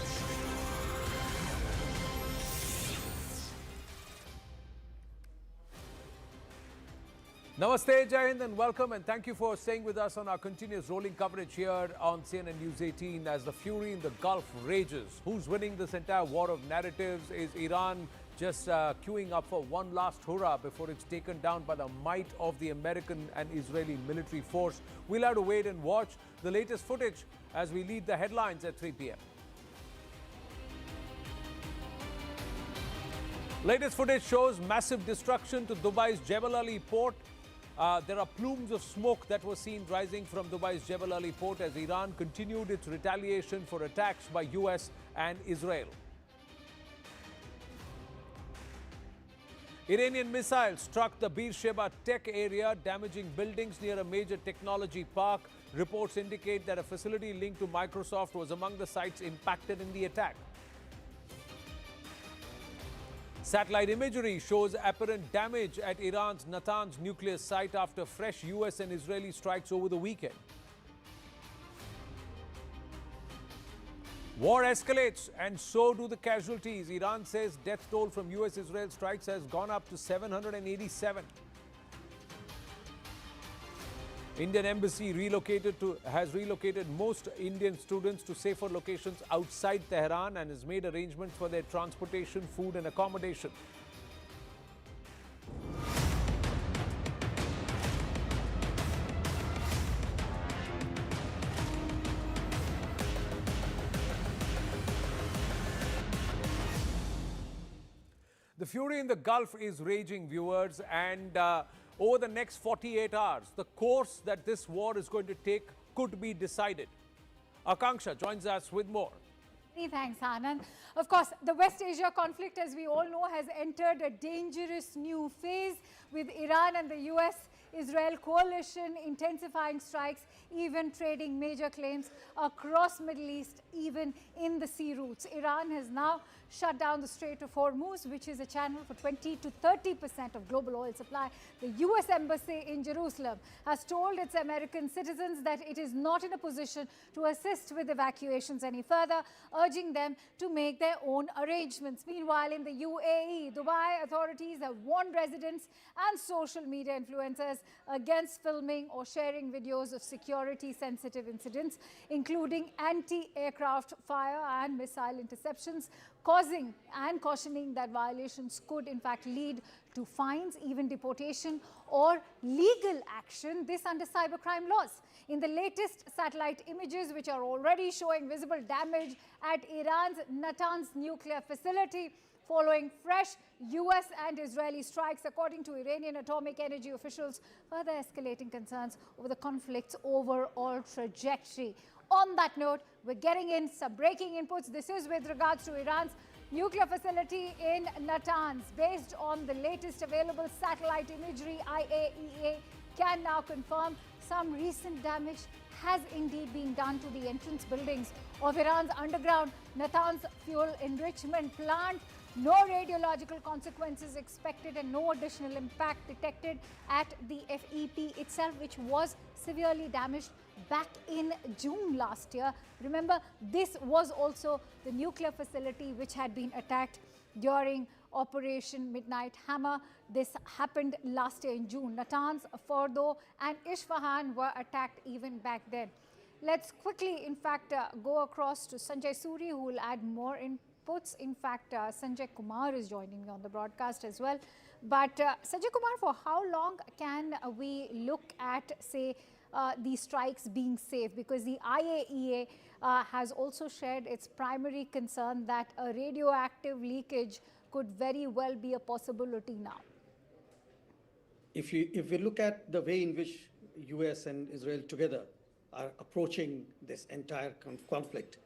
Namaste, Jai Hind, and welcome, and thank you for staying with us on our continuous rolling coverage here on CNN News 18 as the fury in the Gulf rages. Who's winning this entire war of narratives? Is Iran just queuing up for one last hurrah before it's taken down by the might of the American and Israeli military force? We'll have to wait and watch the latest footage as we lead the headlines at 3 p.m. Latest footage shows massive destruction to Dubai's Jebel Ali port. There are plumes of smoke that were seen rising from Dubai's Jebel Ali port as Iran continued its retaliation for attacks by US and Israel. Iranian missiles struck the Beersheba tech area, damaging buildings near a major technology park. Reports indicate that a facility linked to Microsoft was among the sites impacted in the attack. Satellite imagery shows apparent damage at Iran's Natanz nuclear site after fresh US and Israeli strikes over the weekend. War escalates and so do the casualties. Iran says death toll from US-Israel strikes has gone up to 787. Indian embassy has relocated most Indian students to safer locations outside Tehran and has made arrangements for their transportation, food and accommodation. The fury in the Gulf is raging, viewers, and over the next 48 hours, the course that this war is going to take could be decided. Akanksha joins us with more. Many thanks, Anand. Of course, the West Asia conflict, as we all know, has entered a dangerous new phase with Iran and the US-Israel coalition intensifying strikes, even trading major claims across Middle East, even in the sea routes. Iran has now shut down the Strait of Hormuz, which is a channel for 20 to 30% of global oil supply. The US Embassy in Jerusalem has told its American citizens that it is not in a position to assist with evacuations any further, urging them to make their own arrangements. Meanwhile, in the UAE, Dubai authorities have warned residents and social media influencers against filming or sharing videos of security-sensitive incidents, including anti-aircraft fire and missile interceptions, causing and cautioning that violations could in fact lead to fines, even deportation or legal action, this under cybercrime laws. In the latest satellite images, which are already showing visible damage at Iran's Natanz nuclear facility, following fresh US and Israeli strikes, according to Iranian atomic energy officials, further escalating concerns over the conflict's overall trajectory. On that note, we're getting in some breaking inputs. This is with regards to Iran's nuclear facility in Natanz. Based on the latest available satellite imagery, IAEA can now confirm some recent damage has indeed been done to the entrance buildings of Iran's underground Natanz fuel enrichment plant. No radiological consequences expected and no additional impact detected at the FEP itself, which was severely damaged back in June last year. Remember, this was also the nuclear facility which had been attacked during Operation Midnight Hammer. This happened last year in June. Natanz, Fordo and Isfahan were attacked even back then. Let's quickly, in fact, go across to Sanjay Suri, who will add more inputs. In fact, Sanjay Kumar is joining me on the broadcast as well. But Sanjay Kumar, for how long can we look at, say, these strikes being safe? Because the IAEA has also shared its primary concern that a radioactive leakage could very well be a possibility now. If we look at the way in which US and Israel together are approaching this entire conflict,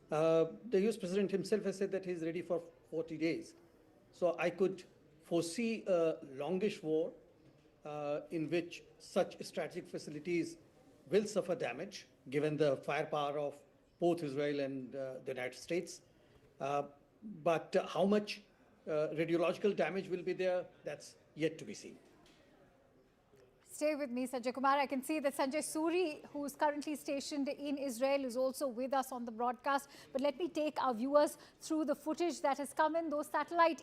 the US President himself has said that he's ready for 40 days. So I could foresee a longish war in which such strategic facilities will suffer damage, given the firepower of both Israel and the United States. But how much radiological damage will be there, that's yet to be seen. Stay with me, Sanjay Kumar. I can see that Sanjay Suri, who is currently stationed in Israel, is also with us on the broadcast. But let me take our viewers through the footage that has come in, those satellite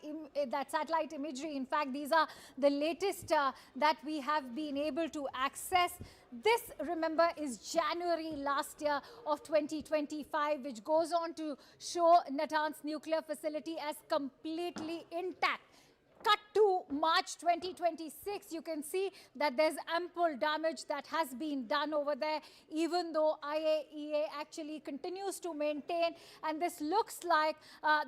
imagery. In fact, these are the latest that we have been able to access. This, remember, is January last year of 2025, which goes on to show Natanz nuclear facility as completely intact. Cut to March 2026, you can see that there's ample damage that has been done over there, even though IAEA actually continues to maintain. And this looks like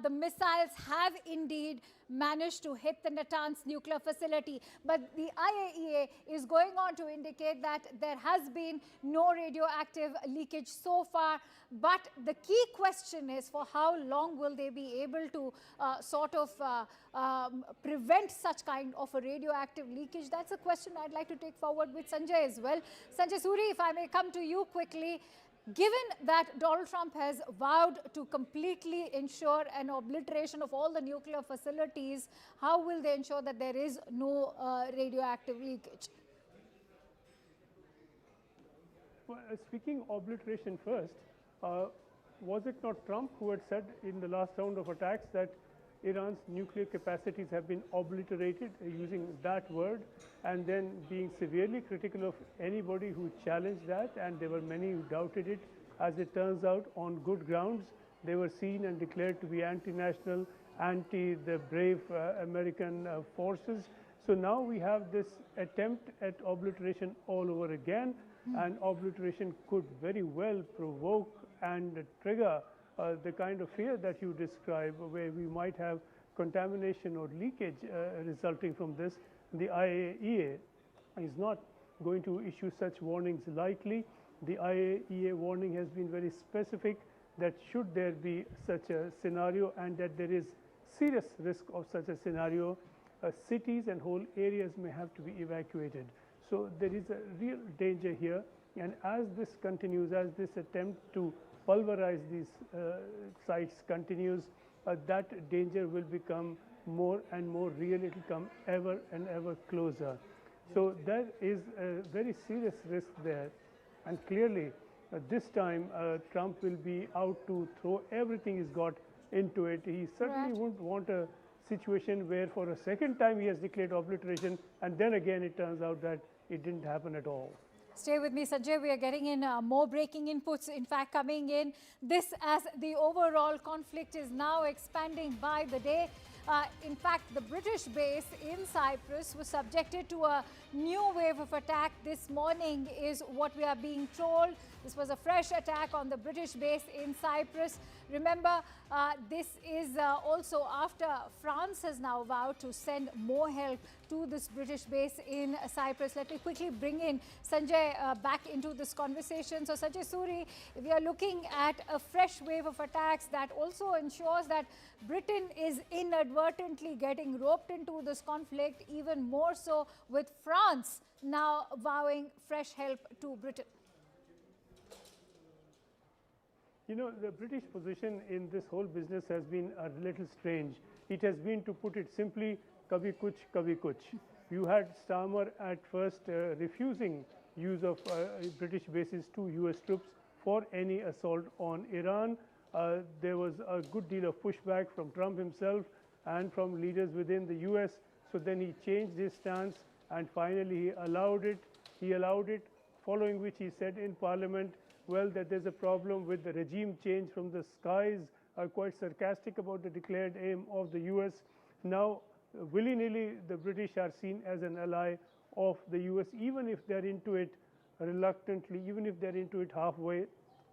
the missiles have indeed managed to hit the Natanz nuclear facility. But the IAEA is going on to indicate that there has been no radioactive leakage so far. But the key question is, for how long will they be able to prevent such kind of a radioactive leakage? That's a question I'd like to take forward with Sanjay as well. Sanjay Suri, if I may come to you quickly. Given that Donald Trump has vowed to completely ensure an obliteration of all the nuclear facilities, how will they ensure that there is no radioactive leakage? Well, speaking obliteration first, was it not Trump who had said in the last round of attacks that Iran's nuclear capacities have been obliterated, using that word, and then being severely critical of anybody who challenged that, and there were many who doubted it. As it turns out, on good grounds, they were seen and declared to be anti-national, anti the brave American forces. So now we have this attempt at obliteration all over again, and obliteration could very well provoke and trigger the kind of fear that you describe, where we might have contamination or leakage resulting from this. The IAEA is not going to issue such warnings lightly. The IAEA warning has been very specific that should there be such a scenario, and that there is serious risk of such a scenario, cities and whole areas may have to be evacuated. So there is a real danger here, and as this continues, as this attempt to pulverize these sites continues, that danger will become more and more real. It will come ever and ever closer. So there is a very serious risk there, and clearly this time Trump will be out to throw everything he's got into it. He certainly wouldn't want a situation where for a second time he has declared obliteration, and then again it turns out that it didn't happen at all. Stay with me, Sanjay. We are getting in more breaking inputs, in fact, coming in. This, as the overall conflict is now expanding by the day. In fact, the British base in Cyprus was subjected to a new wave of attack this morning, is what we are being told. This was a fresh attack on the British base in Cyprus. Remember, this is also after France has now vowed to send more help to this British base in Cyprus. Let me quickly bring in Sanjay back into this conversation. So, Sanjay Suri, we are looking at a fresh wave of attacks that also ensures that Britain is inadvertently getting roped into this conflict, even more so with France now vowing fresh help to Britain. You know, the British position in this whole business has been a little strange. It has been, to put it simply, kabhi kuch. You had Starmer at first refusing use of British bases to US troops for any assault on Iran. There was a good deal of pushback from Trump himself and from leaders within the US. So then he changed his stance, and finally he allowed it. Following which he said in Parliament, well, that there's a problem with the regime change from the skies, are quite sarcastic about the declared aim of the US. Now, willy-nilly, the British are seen as an ally of the US, even if they're into it reluctantly, even if they're into it halfway.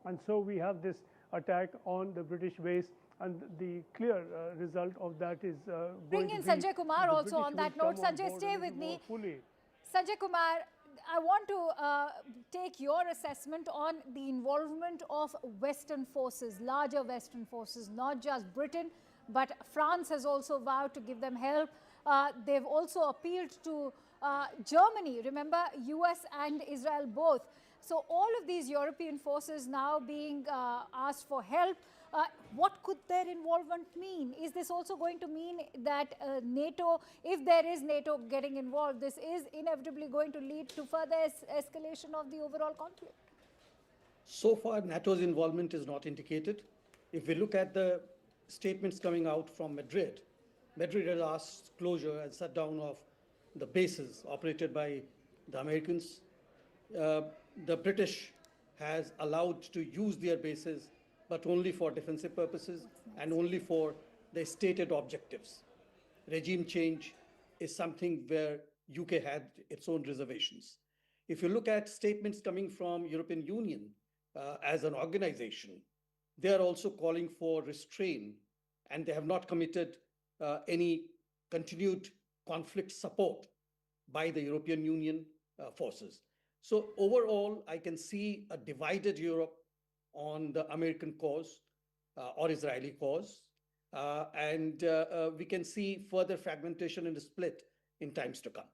And so we have this attack on the British base, and the clear result of that is bring in Sanjay Kumar also on that note. Sanjay, stay with me. Sanjay Kumar, I want to take your assessment on the involvement of Western forces, larger Western forces, not just Britain, but France has also vowed to give them help. They've also appealed to Germany, remember, US and Israel both. So all of these European forces now being asked for help. What could their involvement mean? Is this also going to mean that NATO, if there is NATO getting involved, this is inevitably going to lead to further escalation of the overall conflict? So far, NATO's involvement is not indicated. If we look at the statements coming out from Madrid, Madrid has asked closure and shutdown of the bases operated by the Americans. The British has allowed to use their bases, but only for defensive purposes and only for the stated objectives. Regime change is something where UK had its own reservations. If you look at statements coming from European Union as an organization, they are also calling for restraint, and they have not committed any continued conflict support by the European Union forces. So overall, I can see a divided Europe on the American cause or Israeli cause. And we can see further fragmentation and split in times to come.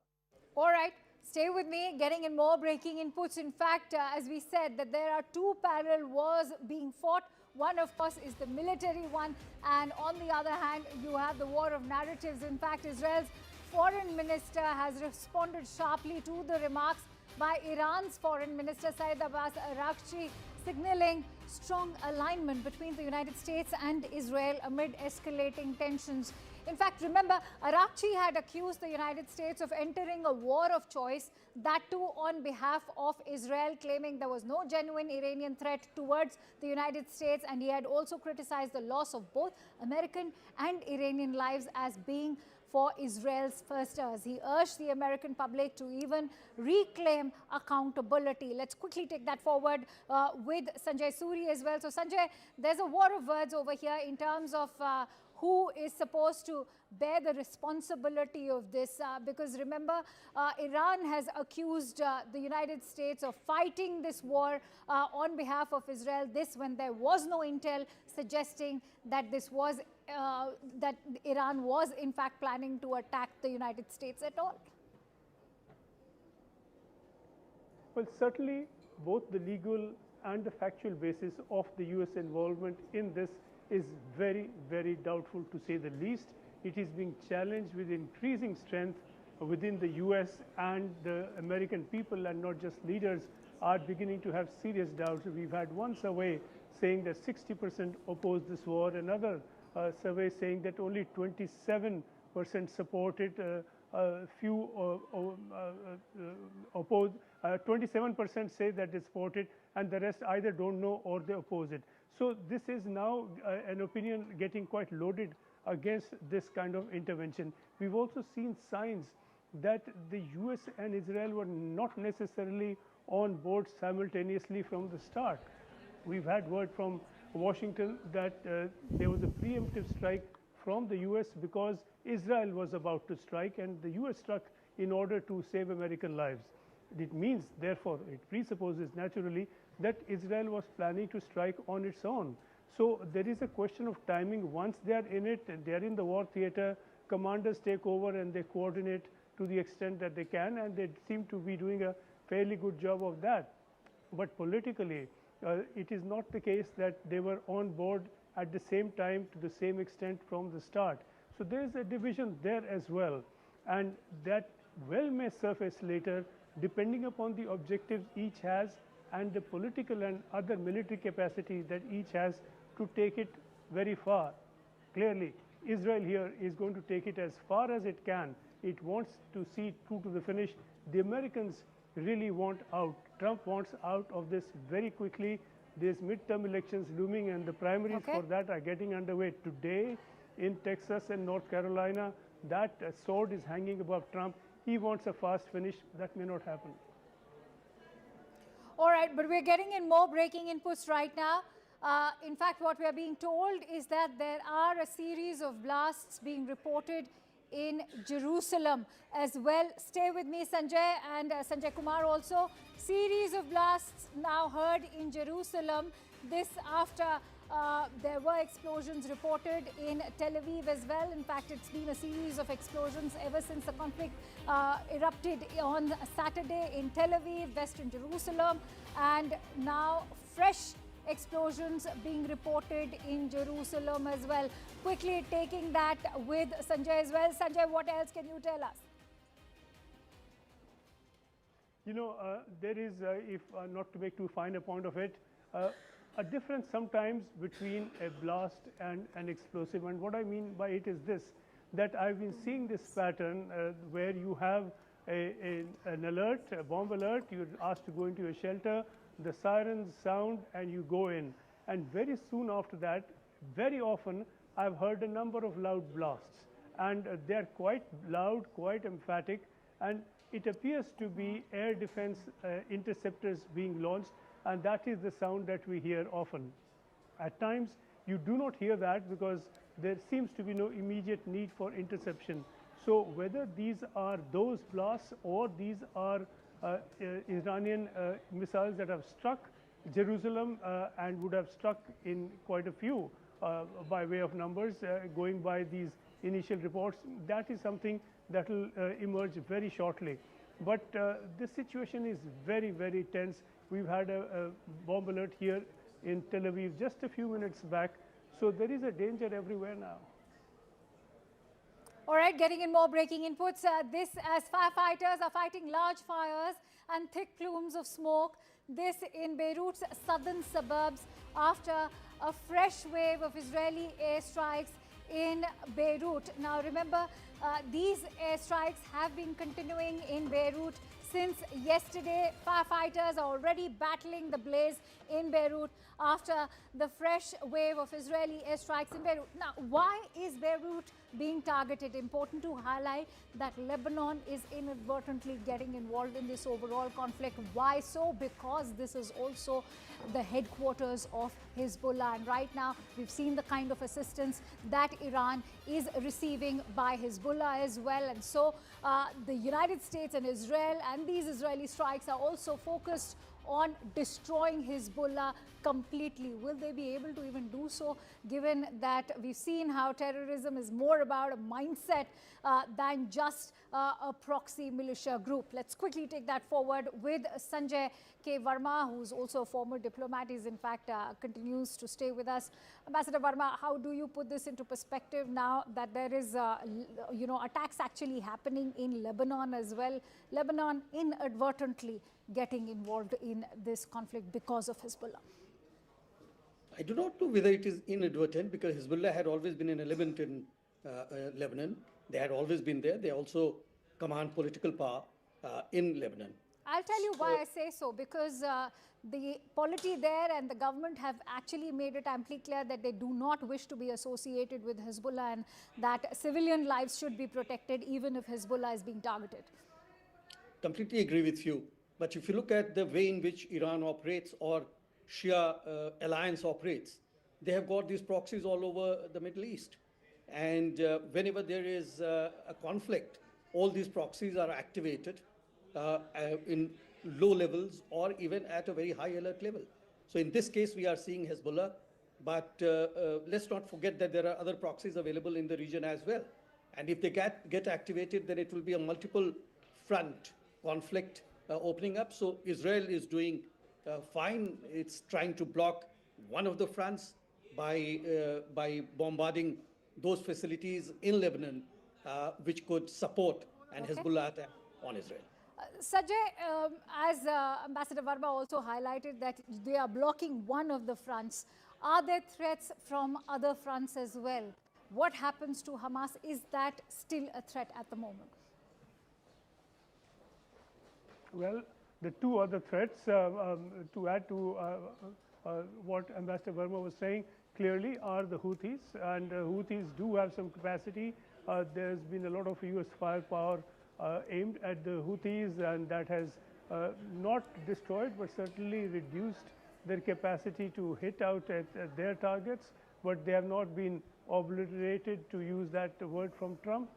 All right. Stay with me, getting in more breaking inputs. In fact, as we said, that there are two parallel wars being fought. One, of course, is the military one. And on the other hand, you have the war of narratives. In fact, Israel's foreign minister has responded sharply to the remarks by Iran's foreign minister, Saeed Abbas Araghchi, signaling strong alignment between the United States and Israel amid escalating tensions. In fact, remember, Araghchi had accused the United States of entering a war of choice, that too on behalf of Israel, claiming there was no genuine Iranian threat towards the United States. And he had also criticized the loss of both American and Iranian lives as being for Israel's firsters. He urged the American public to even reclaim accountability. Let's quickly take that forward with Sanjay Suri as well. So Sanjay, there's a war of words over here in terms of who is supposed to bear the responsibility of this, because remember, Iran has accused the United States of fighting this war on behalf of Israel, this when there was no intel suggesting that this was that Iran was in fact planning to attack the United States at all. Well, certainly both the legal and the factual basis of the US involvement in this is very, very doubtful, to say the least. It is being challenged with increasing strength within the US, and the American people, and not just leaders, are beginning to have serious doubts. We've had one survey saying that 60% oppose this war, another survey saying that only 27% support it, few oppose, 27% say that they support it, and the rest either don't know or they oppose it. So this is now an opinion getting quite loaded against this kind of intervention. We've also seen signs that the US and Israel were not necessarily on board simultaneously from the start. We've had word from Washington that there was a preemptive strike from the US because Israel was about to strike, and the US struck in order to save American lives. It means, therefore, it presupposes naturally that Israel was planning to strike on its own. So there is a question of timing. Once they are in it, they are in the war theater, commanders take over and they coordinate to the extent that they can, and they seem to be doing a fairly good job of that. But politically, it is not the case that they were on board at the same time to the same extent from the start. So there is a division there as well, and that well may surface later depending upon the objectives each has and the political and other military capacity that each has to take it very far. Clearly, Israel here is going to take it as far as it can. It wants to see it through to the finish. The Americans really want out. Trump wants out of this very quickly. There's midterm elections looming, and the primaries for that are getting underway today in Texas and North Carolina. That sword is hanging above Trump. He wants a fast finish. That may not happen. All right, but we're getting in more breaking inputs right now. In fact, what we are being told is that there are a series of blasts being reported in Jerusalem as well. Stay with me, Sanjay, and Sanjay Kumar also. Series of blasts now heard in Jerusalem. This after There were explosions reported in Tel Aviv as well. In fact, it's been a series of explosions ever since the conflict erupted on Saturday in Tel Aviv, Western Jerusalem, and now fresh explosions being reported in Jerusalem as well. Quickly taking that with Sanjay as well. Sanjay, what else can you tell us? You know, there is, if not to make too fine a point of it, a difference sometimes between a blast and an explosive. And what I mean by it is this, that I've been seeing this pattern where you have an alert, a bomb alert, you're asked to go into a shelter, the sirens sound and you go in. And very soon after that, very often, I've heard a number of loud blasts. And they're quite loud, quite emphatic, and it appears to be air defense interceptors being launched, and that is the sound that we hear often. At times, you do not hear that because there seems to be no immediate need for interception. So whether these are those blasts or these are Iranian missiles that have struck Jerusalem and would have struck in quite a few by way of numbers, going by these initial reports, that is something that will emerge very shortly. But this situation is very, very tense. We've had a bomb alert here in Tel Aviv just a few minutes back. So there is a danger everywhere now. All right, getting in more breaking inputs. This as firefighters are fighting large fires and thick plumes of smoke. This in Beirut's southern suburbs after a fresh wave of Israeli airstrikes in Beirut. Now remember, these airstrikes have been continuing in Beirut since yesterday. Firefighters are already battling the blaze in Beirut after the fresh wave of Israeli airstrikes in Beirut. Now, why is Beirut being targeted? Important to highlight that Lebanon is inadvertently getting involved in this overall conflict. Why so? Because this is also the headquarters of Hezbollah. And right now, we've seen the kind of assistance that Iran is receiving by Hezbollah as well. And so the United States and Israel and these Israeli strikes are also focused on destroying Hezbollah completely. Will they be able to even do so, given that we've seen how terrorism is more about a mindset than just a proxy militia group? Let's quickly take that forward with Sanjay K. Verma, who's also a former diplomat. He's in fact continues to stay with us. Ambassador Verma, how do you put this into perspective now that there is, attacks actually happening in Lebanon as well? Lebanon inadvertently getting involved in this conflict because of Hezbollah. I do not know whether it is inadvertent, because Hezbollah had always been an element in Lebanon. They had always been there. They also command political power in Lebanon. I'll tell you why I say so, because the polity there and the government have actually made it amply clear that they do not wish to be associated with Hezbollah and that civilian lives should be protected even if Hezbollah is being targeted. Completely agree with you. But if you look at the way in which Iran operates or Shia alliance operates, they have got these proxies all over the Middle East. And whenever there is a conflict, all these proxies are activated in low levels or even at a very high alert level. So in this case, we are seeing Hezbollah, but let's not forget that there are other proxies available in the region as well. And if they get activated, then it will be a multiple front conflict opening up. So Israel is doing fine. It's trying to block one of the fronts by bombarding those facilities in Lebanon, which could support an Hezbollah attack on Israel. Sanjay, as Ambassador Verma also highlighted that they are blocking one of the fronts, are there threats from other fronts as well? What happens to Hamas? Is that still a threat at the moment? Well, the two other threats, to add to what Ambassador Verma was saying, clearly are the Houthis, and Houthis do have some capacity. There's been a lot of US firepower aimed at the Houthis, and that has not destroyed but certainly reduced their capacity to hit out at their targets, but they have not been obliterated, to use that word from Trump.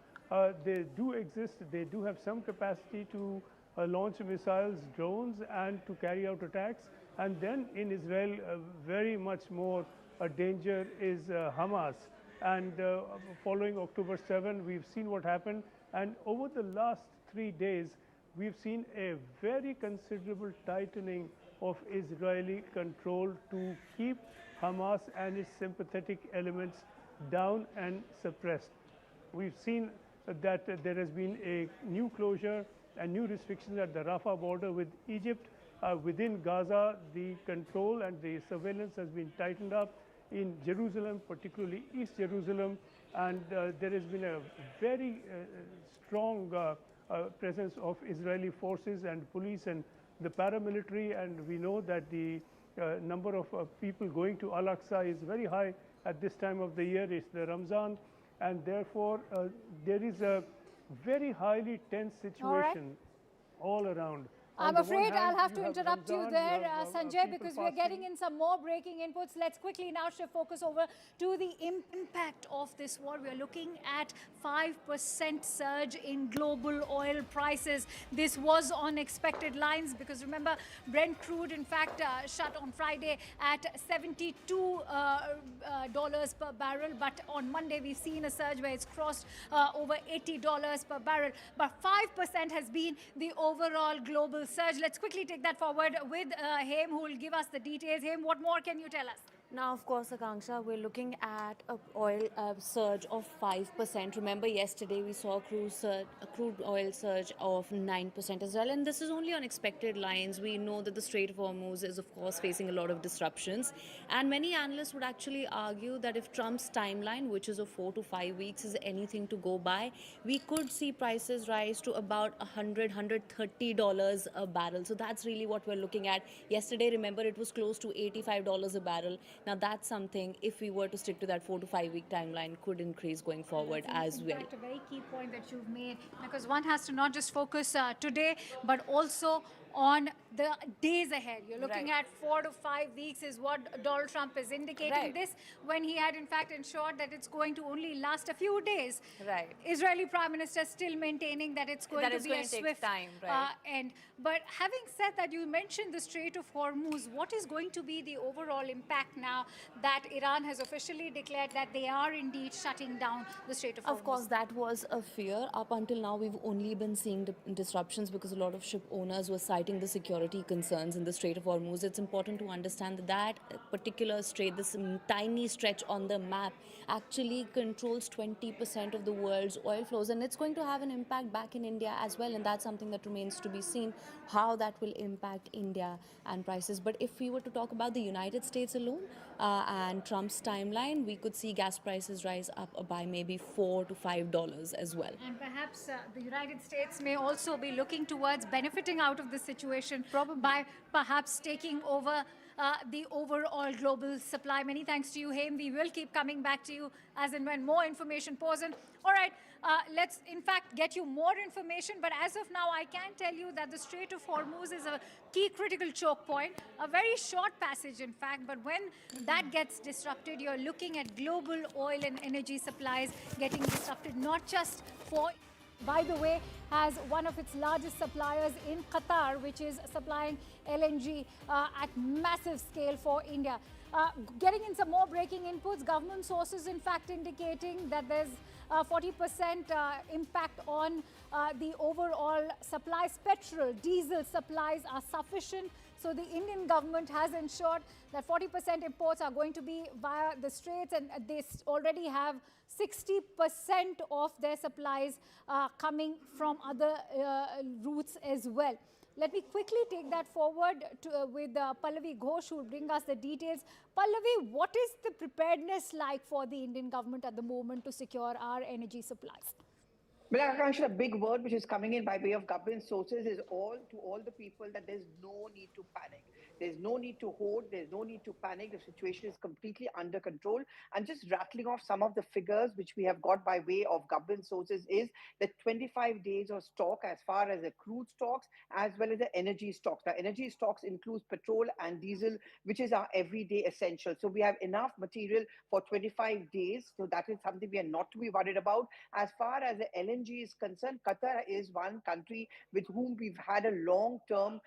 They do exist. They do have some capacity to launch missiles, drones, and to carry out attacks. And then in Israel, very much more danger is Hamas. And following October 7, we've seen what happened. And over the last 3 days, we've seen a very considerable tightening of Israeli control to keep Hamas and its sympathetic elements down and suppressed. We've seen that there has been a new closure and new restrictions at the Rafah border with Egypt. Within Gaza, the control and the surveillance has been tightened up. In Jerusalem, particularly East Jerusalem, and there has been a very strong presence of Israeli forces and police and the paramilitary, and we know that the number of people going to Al-Aqsa is very high at this time of the year. It's the Ramzan, and therefore there is a very highly tense situation all around. I'm afraid I'll have to interrupt you there, Sanjay, because we're getting in some more breaking inputs. Let's quickly now shift focus over to the impact of this war. We're looking at 5% surge in global oil prices. This was on expected lines because remember, Brent crude in fact shut on Friday at $72 per barrel. But on Monday, we've seen a surge where it's crossed over $80 per barrel. But 5% has been the overall global surge. Let's quickly take that forward with Haim, who will give us the details. Haim, what more can you tell us? Now, of course, Akanksha, we're looking at a oil surge of 5%. Remember, yesterday we saw a crude oil surge of 9% as well. And this is only on expected lines. We know that the Strait of Hormuz is, of course, facing a lot of disruptions. And many analysts would actually argue that if Trump's timeline, which is of 4 to 5 weeks, is anything to go by, we could see prices rise to about $100, $130 a barrel. So that's really what we're looking at. Yesterday, remember, it was close to $85 a barrel. Now, that's something, if we were to stick to that 4 to 5 week timeline, could increase going forward as well. That's a very key point that you've made, because one has to not just focus today, but also on the days ahead. You're looking at 4 to 5 weeks is what Donald Trump is indicating this, when he had in fact ensured that it's going to only last a few days. Israeli Prime Minister still maintaining that it's going to be a swift time. End. But having said that, you mentioned the Strait of Hormuz. What is going to be the overall impact now that Iran has officially declared that they are indeed shutting down the Strait of Hormuz? Of course, that was a fear. Up until now, we've only been seeing disruptions because a lot of ship owners were citing the security concerns in the Strait of Hormuz. It's important to understand that that particular strait, this tiny stretch on the map, actually controls 20% of the world's oil flows, and it's going to have an impact back in India as well, and that's something that remains to be seen, how that will impact India and prices. But if we were to talk about the United States alone and Trump's timeline, we could see gas prices rise up by maybe $4 to $5 as well. And perhaps the United States may also be looking towards benefiting out of this situation by perhaps taking over the overall global supply. Many thanks to you, Haim. We will keep coming back to you as and when more information pours in. All right, let's in fact get you more information. But as of now, I can tell you that the Strait of Hormuz is a key critical choke point, a very short passage, in fact. But when that gets disrupted, you're looking at global oil and energy supplies getting disrupted, not just for, by the way, has one of its largest suppliers in Qatar, which is supplying LNG at massive scale for India. Getting in some more breaking inputs, government sources in fact indicating that there's 40% impact on the overall supplies. Petrol, diesel supplies are sufficient. So the Indian government has ensured that 40% imports are going to be via the straits, and they already have 60% of their supplies coming from other routes as well. Let me quickly take that forward with Pallavi Ghosh, who will bring us the details. Pallavi, what is the preparedness like for the Indian government at the moment to secure our energy supplies? Well, Akansha, a big word which is coming in by way of government sources is to all the people that there's no need to panic. There's no need to hoard. There's no need to panic. The situation is completely under control. And just rattling off some of the figures which we have got by way of government sources is that 25 days of stock as far as the crude stocks as well as the energy stocks. The energy stocks includes petrol and diesel, which is our everyday essential. So we have enough material for 25 days. So that is something we are not to be worried about. As far as the LNG is concerned, Qatar is one country with whom we've had a long-term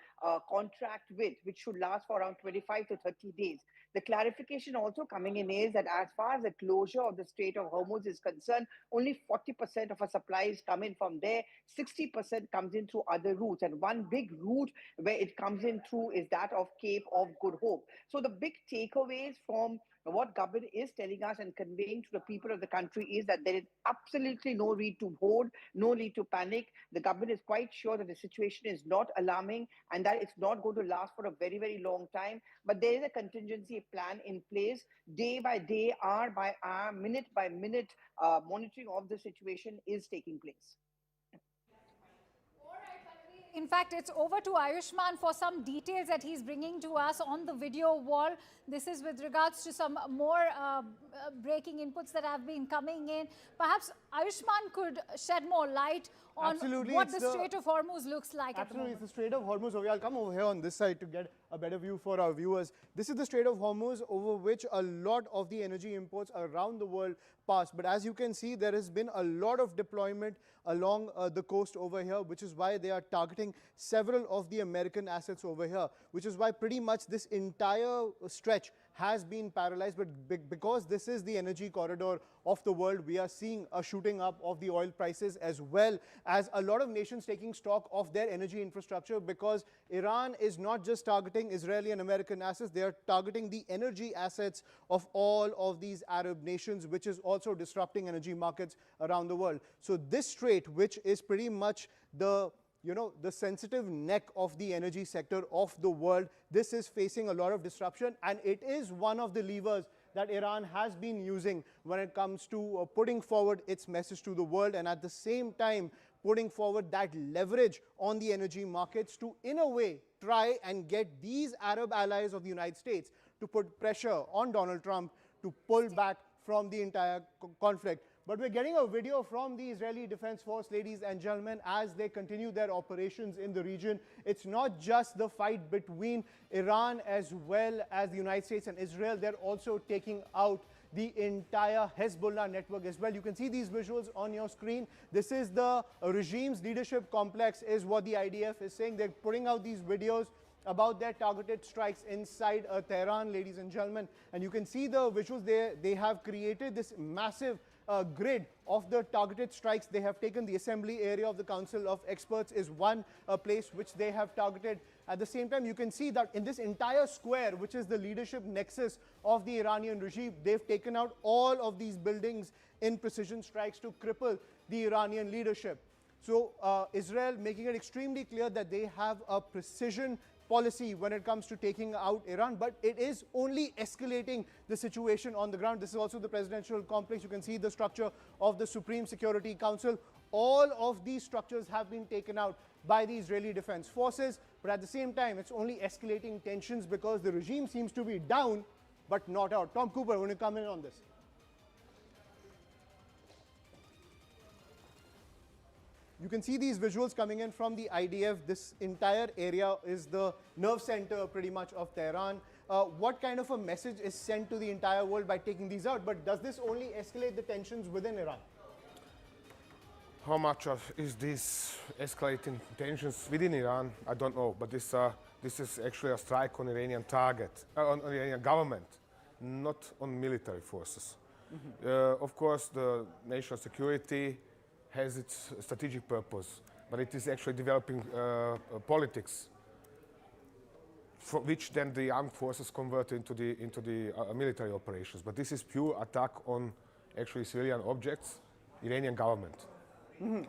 contract with, which should last for around 25 to 30 days. The clarification also coming in is that as far as the closure of the Strait of Hormuz is concerned, only 40% of our supplies come in from there, 60% comes in through other routes. And one big route where it comes in through is that of Cape of Good Hope. So the big takeaways from what government is telling us and conveying to the people of the country is that there is absolutely no need to hoard, no need to panic. The government is quite sure that the situation is not alarming and that it's not going to last for a very, very long time. But there is a contingency plan in place, day by day, hour by hour, minute by minute, monitoring of the situation is taking place. In fact, it's over to Ayushman for some details that he's bringing to us on the video wall. This is with regards to some more breaking inputs that have been coming in. Perhaps Ayushman could shed more light on what the Strait of Hormuz looks like at the moment. Absolutely, it's the Strait of Hormuz. I'll come over here on this side to get a better view for our viewers. This is the Strait of Hormuz over which a lot of the energy imports around the world pass. But as you can see, there has been a lot of deployment along the coast over here, which is why they are targeting several of the American assets over here, which is why pretty much this entire stretch has been paralyzed. But because this is the energy corridor of the world, we are seeing a shooting up of the oil prices, as well as a lot of nations taking stock of their energy infrastructure, because Iran is not just targeting Israeli and American assets, they are targeting the energy assets of all of these Arab nations, which is also disrupting energy markets around the world. So this strait, which is pretty much the the sensitive neck of the energy sector of the world, this is facing a lot of disruption, and it is one of the levers that Iran has been using when it comes to putting forward its message to the world, and at the same time putting forward that leverage on the energy markets to, in a way, try and get these Arab allies of the United States to put pressure on Donald Trump to pull back from the entire conflict. But we're getting a video from the Israeli Defense Force, ladies and gentlemen, as they continue their operations in the region. It's not just the fight between Iran as well as the United States and Israel. They're also taking out the entire Hezbollah network as well. You can see these visuals on your screen. This is the regime's leadership complex, is what the IDF is saying. They're putting out these videos about their targeted strikes inside Tehran, ladies and gentlemen. And you can see the visuals there. They have created this massive grid of the targeted strikes. They have taken the assembly area of the Council of Experts is one place which they have targeted. At the same time, you can see that in this entire square, which is the leadership nexus of the Iranian regime, they've taken out all of these buildings in precision strikes to cripple the Iranian leadership. So Israel making it extremely clear that they have a precision policy when it comes to taking out Iran, but it is only escalating the situation on the ground. This is also the presidential complex. You can see the structure of the Supreme Security Council. All of these structures have been taken out by the Israeli Defense Forces, but at the same time, it's only escalating tensions because the regime seems to be down, but not out. Tom Cooper, when you come in on this. You can see these visuals coming in from the IDF. This entire area is the nerve center pretty much of Tehran. What kind of a message is sent to the entire world by taking these out? But does this only escalate the tensions within Iran? How much is this escalating tensions within Iran? I don't know, but this is actually a strike on Iranian target, on Iranian government, not on military forces. Of course, the national security has its strategic purpose, but it is actually developing politics, for which then the armed forces convert into the military operations. But this is pure attack on actually civilian objects, Iranian government.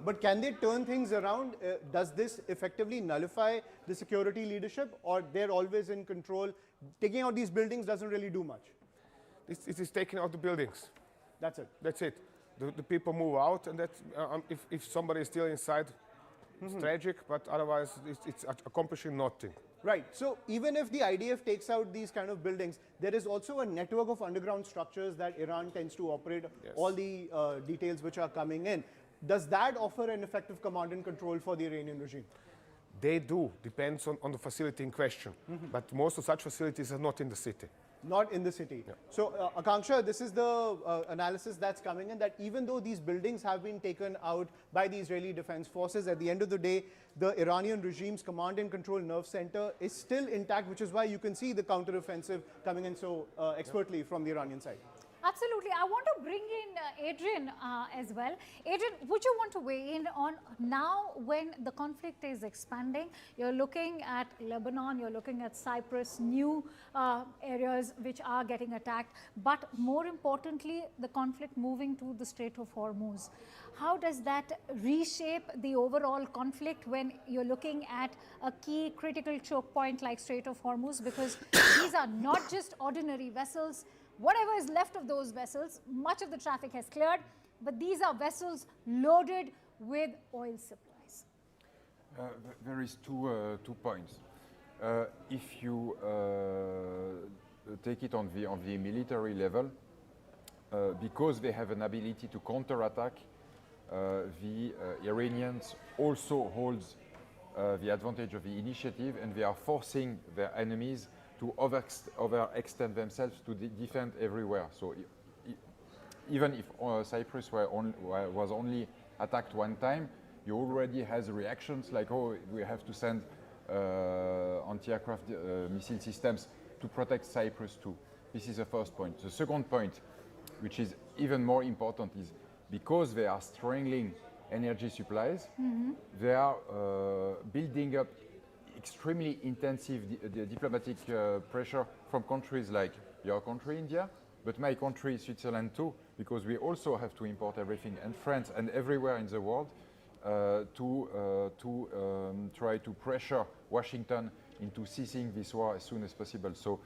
But can they turn things around? Does this effectively nullify the security leadership, or they're always in control? Taking out these buildings doesn't really do much. It is taking out the buildings. That's it. That's it. The people move out, and that if somebody is still inside, it's tragic, but otherwise it's accomplishing nothing. Right. So even if the IDF takes out these kind of buildings, there is also a network of underground structures that Iran tends to operate, all the details which are coming in. Does that offer an effective command and control for the Iranian regime? They do, depends on the facility in question. But most of such facilities are not in the city. not in the city. So, Akanksha, this is the analysis that's coming in, that even though these buildings have been taken out by the Israeli Defense Forces, at the end of the day, the Iranian regime's command and control nerve center is still intact, which is why you can see the counteroffensive coming in so expertly from the Iranian side. Absolutely. I want to bring in Adrian as well. Adrian, would you want to weigh in on now when the conflict is expanding? You're looking at Lebanon, you're looking at Cyprus, new areas which are getting attacked, but more importantly, the conflict moving to the Strait of Hormuz. How does that reshape the overall conflict when you're looking at a key critical choke point like Strait of Hormuz? Because these are not just ordinary vessels. Whatever is left of those vessels, much of the traffic has cleared, but these are vessels loaded with oil supplies. There is two points. If you take it on the military level, because they have an ability to counterattack, the Iranians also holds the advantage of the initiative, and they are forcing their enemies to overextend themselves to defend everywhere. So even if Cyprus was only attacked one time, you already has reactions like, oh, we have to send anti-aircraft missile systems to protect Cyprus too. This is the first point. The second point, which is even more important, is because they are strangling energy supplies, they are building up extremely intensive diplomatic pressure from countries like your country, India, but my country, Switzerland too, because we also have to import everything, and France and everywhere in the world to try to pressure Washington into ceasing this war as soon as possible. So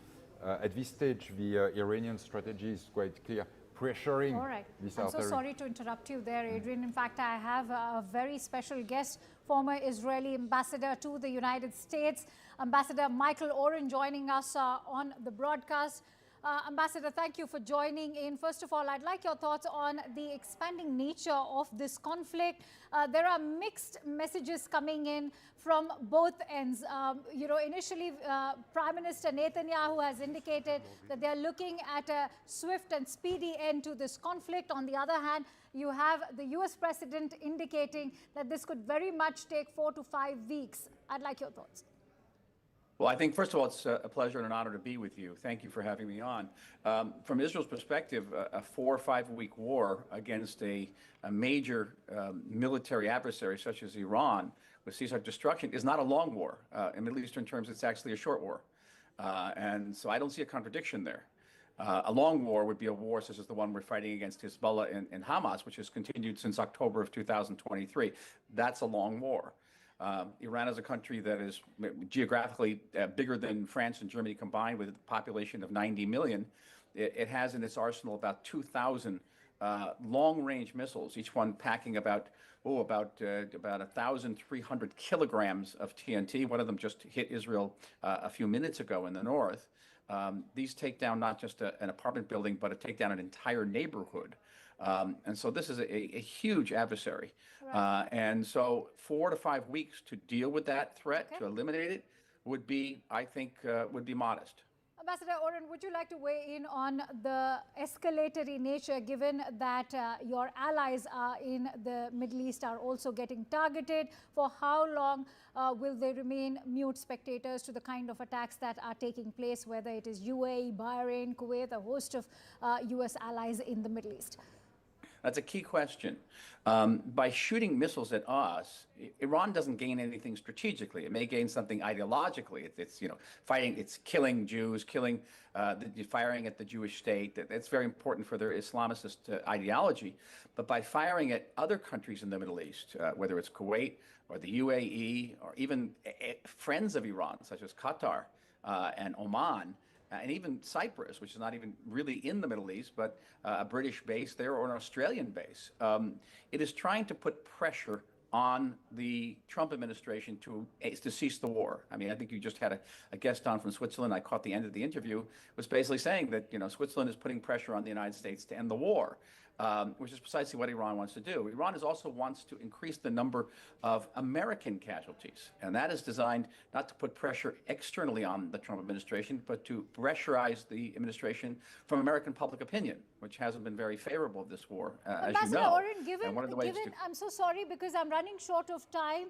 at this stage, the Iranian strategy is quite clear. Pressuring this I'm so sorry to interrupt you there, Adrian. In fact, I have a very special guest, former Israeli ambassador to the United States, Ambassador Michael Oren, joining us on the broadcast. Ambassador, thank you for joining in. First of all, I'd like your thoughts on the expanding nature of this conflict. There are mixed messages coming in from both ends. Initially, Prime Minister Netanyahu has indicated that they're looking at a swift and speedy end to this conflict. On the other hand, you have the US President indicating that this could very much take 4 to 5 weeks. I'd like your thoughts. Well, I think, first of all, it's a pleasure and an honor to be with you. Thank you for having me on. From Israel's perspective, a 4 or 5 week war against a major military adversary such as Iran with ceasefire destruction is not a long war. In Middle Eastern terms, it's actually a short war. And so I don't see a contradiction there. A long war would be a war such as the one we're fighting against Hezbollah and Hamas, which has continued since October of 2023. That's a long war. Iran is a country that is geographically bigger than France and Germany combined, with a population of 90 million. It has in its arsenal about 2,000 long-range missiles, each one packing about 1,300 kilograms of TNT. One of them just hit Israel a few minutes ago in the north. These take down not just an apartment building, but take down an entire neighborhood. And so this is a huge adversary. Right. And so 4 to 5 weeks to deal with that threat, to eliminate it, would be, I think, would be modest. Ambassador Oren, would you like to weigh in on the escalatory nature, given that your allies in the Middle East are also getting targeted? For how long will they remain mute spectators to the kind of attacks that are taking place, whether it is UAE, Bahrain, Kuwait, a host of US allies in the Middle East? That's a key question. By shooting missiles at us, Iran doesn't gain anything strategically. It may gain something ideologically. It's fighting, it's killing Jews, firing at the Jewish state. That's very important for their Islamist ideology. But by firing at other countries in the Middle East, whether it's Kuwait or the UAE or even friends of Iran, such as Qatar and Oman, and even Cyprus, which is not even really in the Middle East, but a British base there or an Australian base. It is trying to put pressure on the Trump administration to cease the war. I mean, I think you just had a guest on from Switzerland. I caught the end of the interview, was basically saying that Switzerland is putting pressure on the United States to end the war. which is precisely what Iran wants to do. Iran also wants to increase the number of American casualties, and that is designed not to put pressure externally on the Trump administration, but to pressurize the administration from American public opinion, which hasn't been very favorable of this war, as you know. I'm so sorry because I'm running short of time,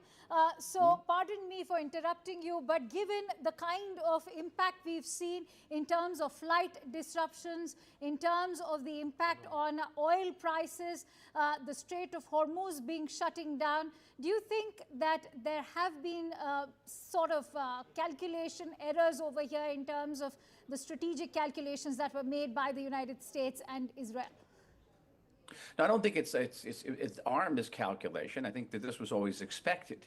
pardon me for interrupting you, but given the kind of impact we've seen in terms of flight disruptions, in terms of the impact on oil prices, the Strait of Hormuz being shutting down, do you think that there have been calculation errors over here in terms of the strategic calculations that were made by the United States and Israel? No, I don't think it's our miscalculation. I think that this was always expected.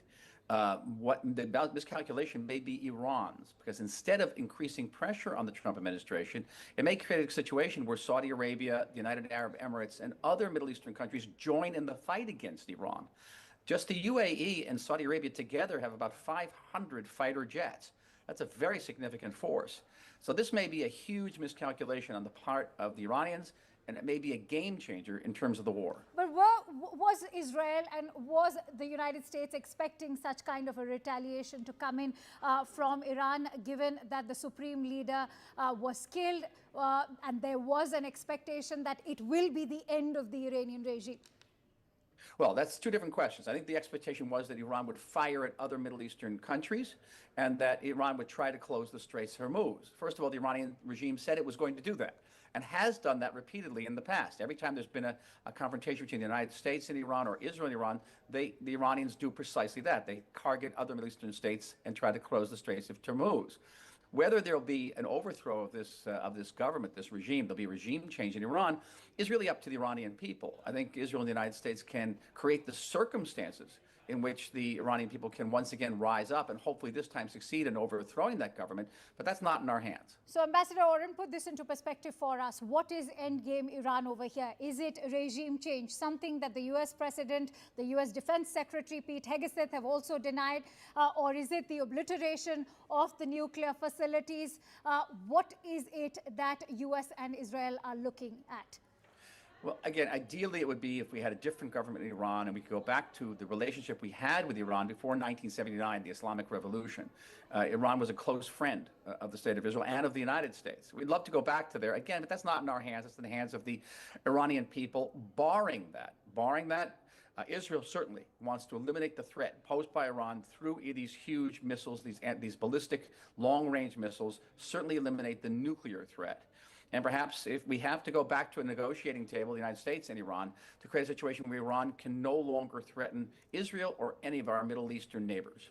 What the miscalculation may be Iran's, because instead of increasing pressure on the Trump administration, it may create a situation where Saudi Arabia, the United Arab Emirates, and other Middle Eastern countries join in the fight against Iran. Just the UAE and Saudi Arabia together have about 500 fighter jets. That's a very significant force. So this may be a huge miscalculation on the part of the Iranians, and it may be a game changer in terms of the war. But was Israel and was the United States expecting such kind of a retaliation to come in from Iran, given that the supreme leader was killed and there was an expectation that it will be the end of the Iranian regime? Well, that's two different questions. I think the expectation was that Iran would fire at other Middle Eastern countries and that Iran would try to close the Straits of Hormuz. First of all, the Iranian regime said it was going to do that and has done that repeatedly in the past. Every time there's been a confrontation between the United States and Iran or Israel and Iran, the Iranians do precisely that. They target other Middle Eastern states and try to close the Straits of Hormuz. Whether there'll be an overthrow of this government, this regime, there'll be a regime change in Iran, is really up to the Iranian people. I think Israel and the United States can create the circumstances in which the Iranian people can once again rise up and hopefully this time succeed in overthrowing that government, but that's not in our hands. So Ambassador Oren, put this into perspective for us. What is endgame Iran over here? Is it regime change, something that the US President, the US Defense Secretary Pete Hegseth have also denied, or is it the obliteration of the nuclear facilities? What is it that US and Israel are looking at? Well, again, ideally it would be if we had a different government in Iran and we could go back to the relationship we had with Iran before 1979, the Islamic Revolution. Iran was a close friend of the State of Israel and of the United States. We'd love to go back to there again, but that's not in our hands. It's in the hands of the Iranian people. Barring that, Israel certainly wants to eliminate the threat posed by Iran through these huge missiles, these ballistic long-range missiles, certainly eliminate the nuclear threat. And perhaps if we have to go back to a negotiating table, the United States and Iran, to create a situation where Iran can no longer threaten Israel or any of our Middle Eastern neighbors.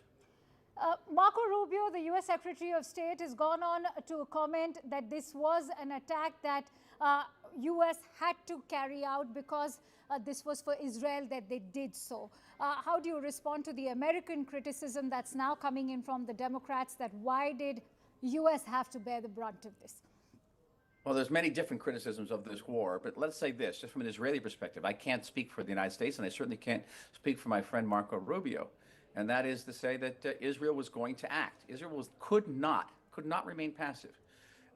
Marco Rubio, the U.S. Secretary of State, has gone on to comment that this was an attack that U.S. had to carry out because this was for Israel that they did so. How do you respond to the American criticism that's now coming in from the Democrats that why did U.S. have to bear the brunt of this? Well, there's many different criticisms of this war, but let's say this, just from an Israeli perspective. I can't speak for the United States, and I certainly can't speak for my friend Marco Rubio, and that is to say that Israel was going to act. Israel could not remain passive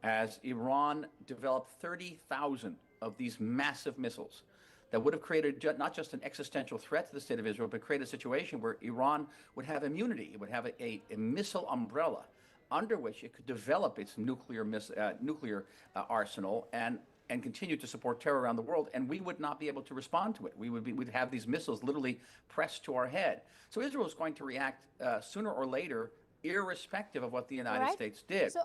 as Iran developed 30,000 of these massive missiles that would have created not just an existential threat to the State of Israel, but created a situation where Iran would have immunity. It would have a missile umbrella under which it could develop its nuclear arsenal and continue to support terror around the world, and we would not be able to respond to it. We'd have these missiles literally pressed to our head. So Israel is going to react sooner or later, irrespective of what the United States did. So,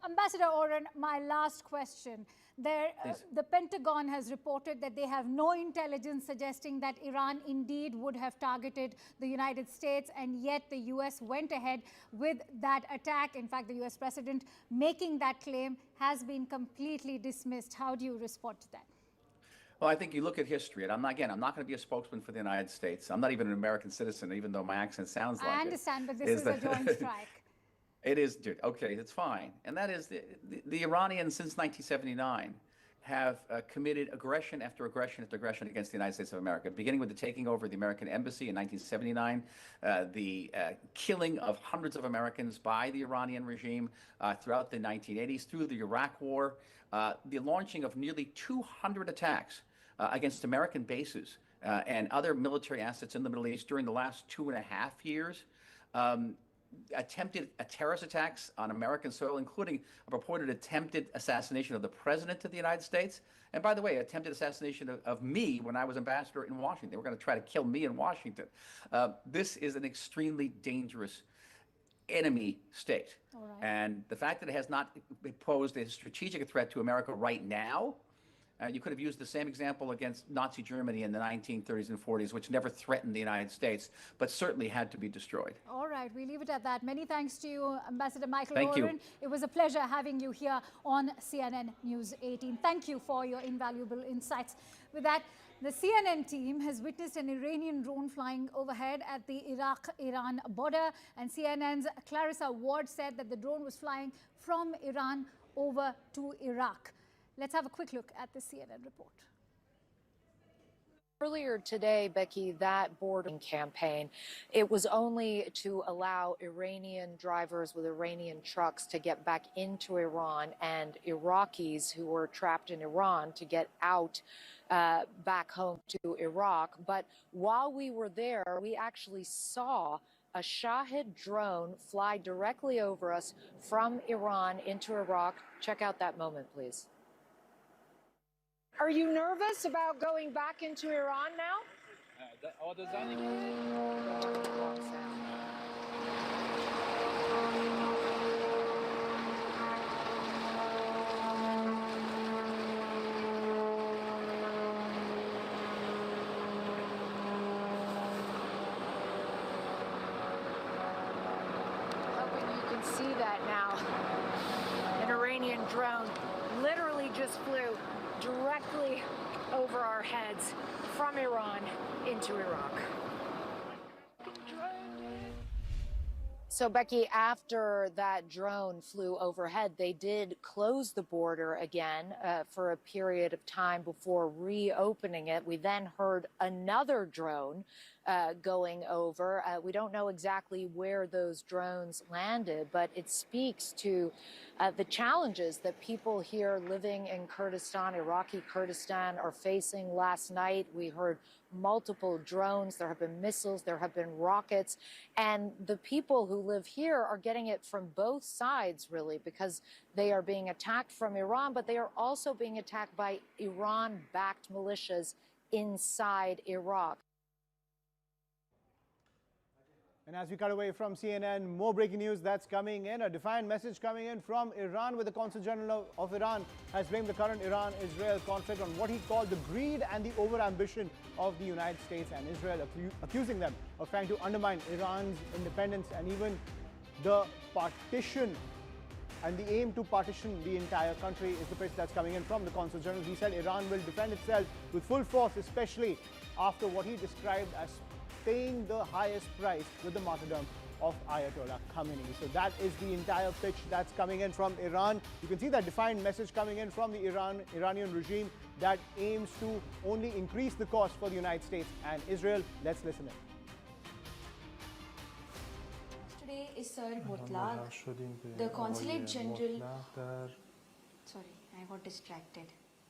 Ambassador Oren, my last question. The Pentagon has reported that they have no intelligence suggesting that Iran indeed would have targeted the United States, and yet the U.S. went ahead with that attack. In fact, the U.S. President making that claim has been completely dismissed. How do you respond to that? Well, I think you look at history, and I'm not going to be a spokesman for the United States. I'm not even an American citizen, even though my accent sounds like it. I understand, but this is a joint strike. It is, dude. Okay, it's fine. And that is the Iranians since 1979 have committed aggression after aggression after aggression against the United States of America, beginning with the taking over of the American embassy in 1979, the killing of hundreds of Americans by the Iranian regime throughout the 1980s, through the Iraq War, the launching of nearly 200 attacks against American bases and other military assets in the Middle East during the last 2.5 years. Attempted terrorist attacks on American soil, including a purported attempted assassination of the President of the United States. And by the way, attempted assassination of me when I was ambassador in Washington. They were going to try to kill me in Washington. This is an extremely dangerous enemy state. And the fact that it has not posed a strategic threat to America right now, you could have used the same example against Nazi Germany in the 1930s and 40s, which never threatened the United States, but certainly had to be destroyed. All right, we leave it at that. Many thanks to you, Ambassador Michael Thank Oren. you. It was a pleasure having you here on CNN News 18. Thank you for your invaluable insights. With that, the CNN team has witnessed an Iranian drone flying overhead at the Iraq-Iran border, and CNN's Clarissa Ward said that the drone was flying from Iran over to Iraq. Let's have a quick look at the CNN report. Earlier today, Becky, that border campaign, it was only to allow Iranian drivers with Iranian trucks to get back into Iran and Iraqis who were trapped in Iran to get out back home to Iraq. But while we were there, we actually saw a Shahid drone fly directly over us from Iran into Iraq. Check out that moment, please. Are you nervous about going back into Iran now? Hoping you can see that now. An Iranian drone literally just flew directly over our heads from Iran into Iraq. So, Becky, after that drone flew overhead, they did close the border again for a period of time before reopening it. We then heard another drone going over. We don't know exactly where those drones landed, but it speaks to the challenges that people here living in Kurdistan, Iraqi Kurdistan, are facing. Last night, we heard multiple drones. There have been missiles, there have been rockets, and the people who live here are getting it from both sides, really, because they are being attacked from Iran, but they are also being attacked by Iran-backed militias inside Iraq. And as we cut away from CNN, more breaking news that's coming in. A defiant message coming in from Iran, where the Consul General of Iran has blamed the current Iran-Israel conflict on what he called the greed and the overambition of the United States and Israel, accusing them of trying to undermine Iran's independence and even the partition and the aim to partition the entire country is the pitch that's coming in from the Consul General. He said Iran will defend itself with full force, especially after what he described as paying the highest price with the martyrdom of Ayatollah Khamenei. So that is the entire pitch that's coming in from Iran. You can see that defiant message coming in from the Iranian regime that aims to only increase the cost for the United States and Israel. Let's listen in. Today is Sir Mutlaq, the Consulate General. Sorry, I got distracted.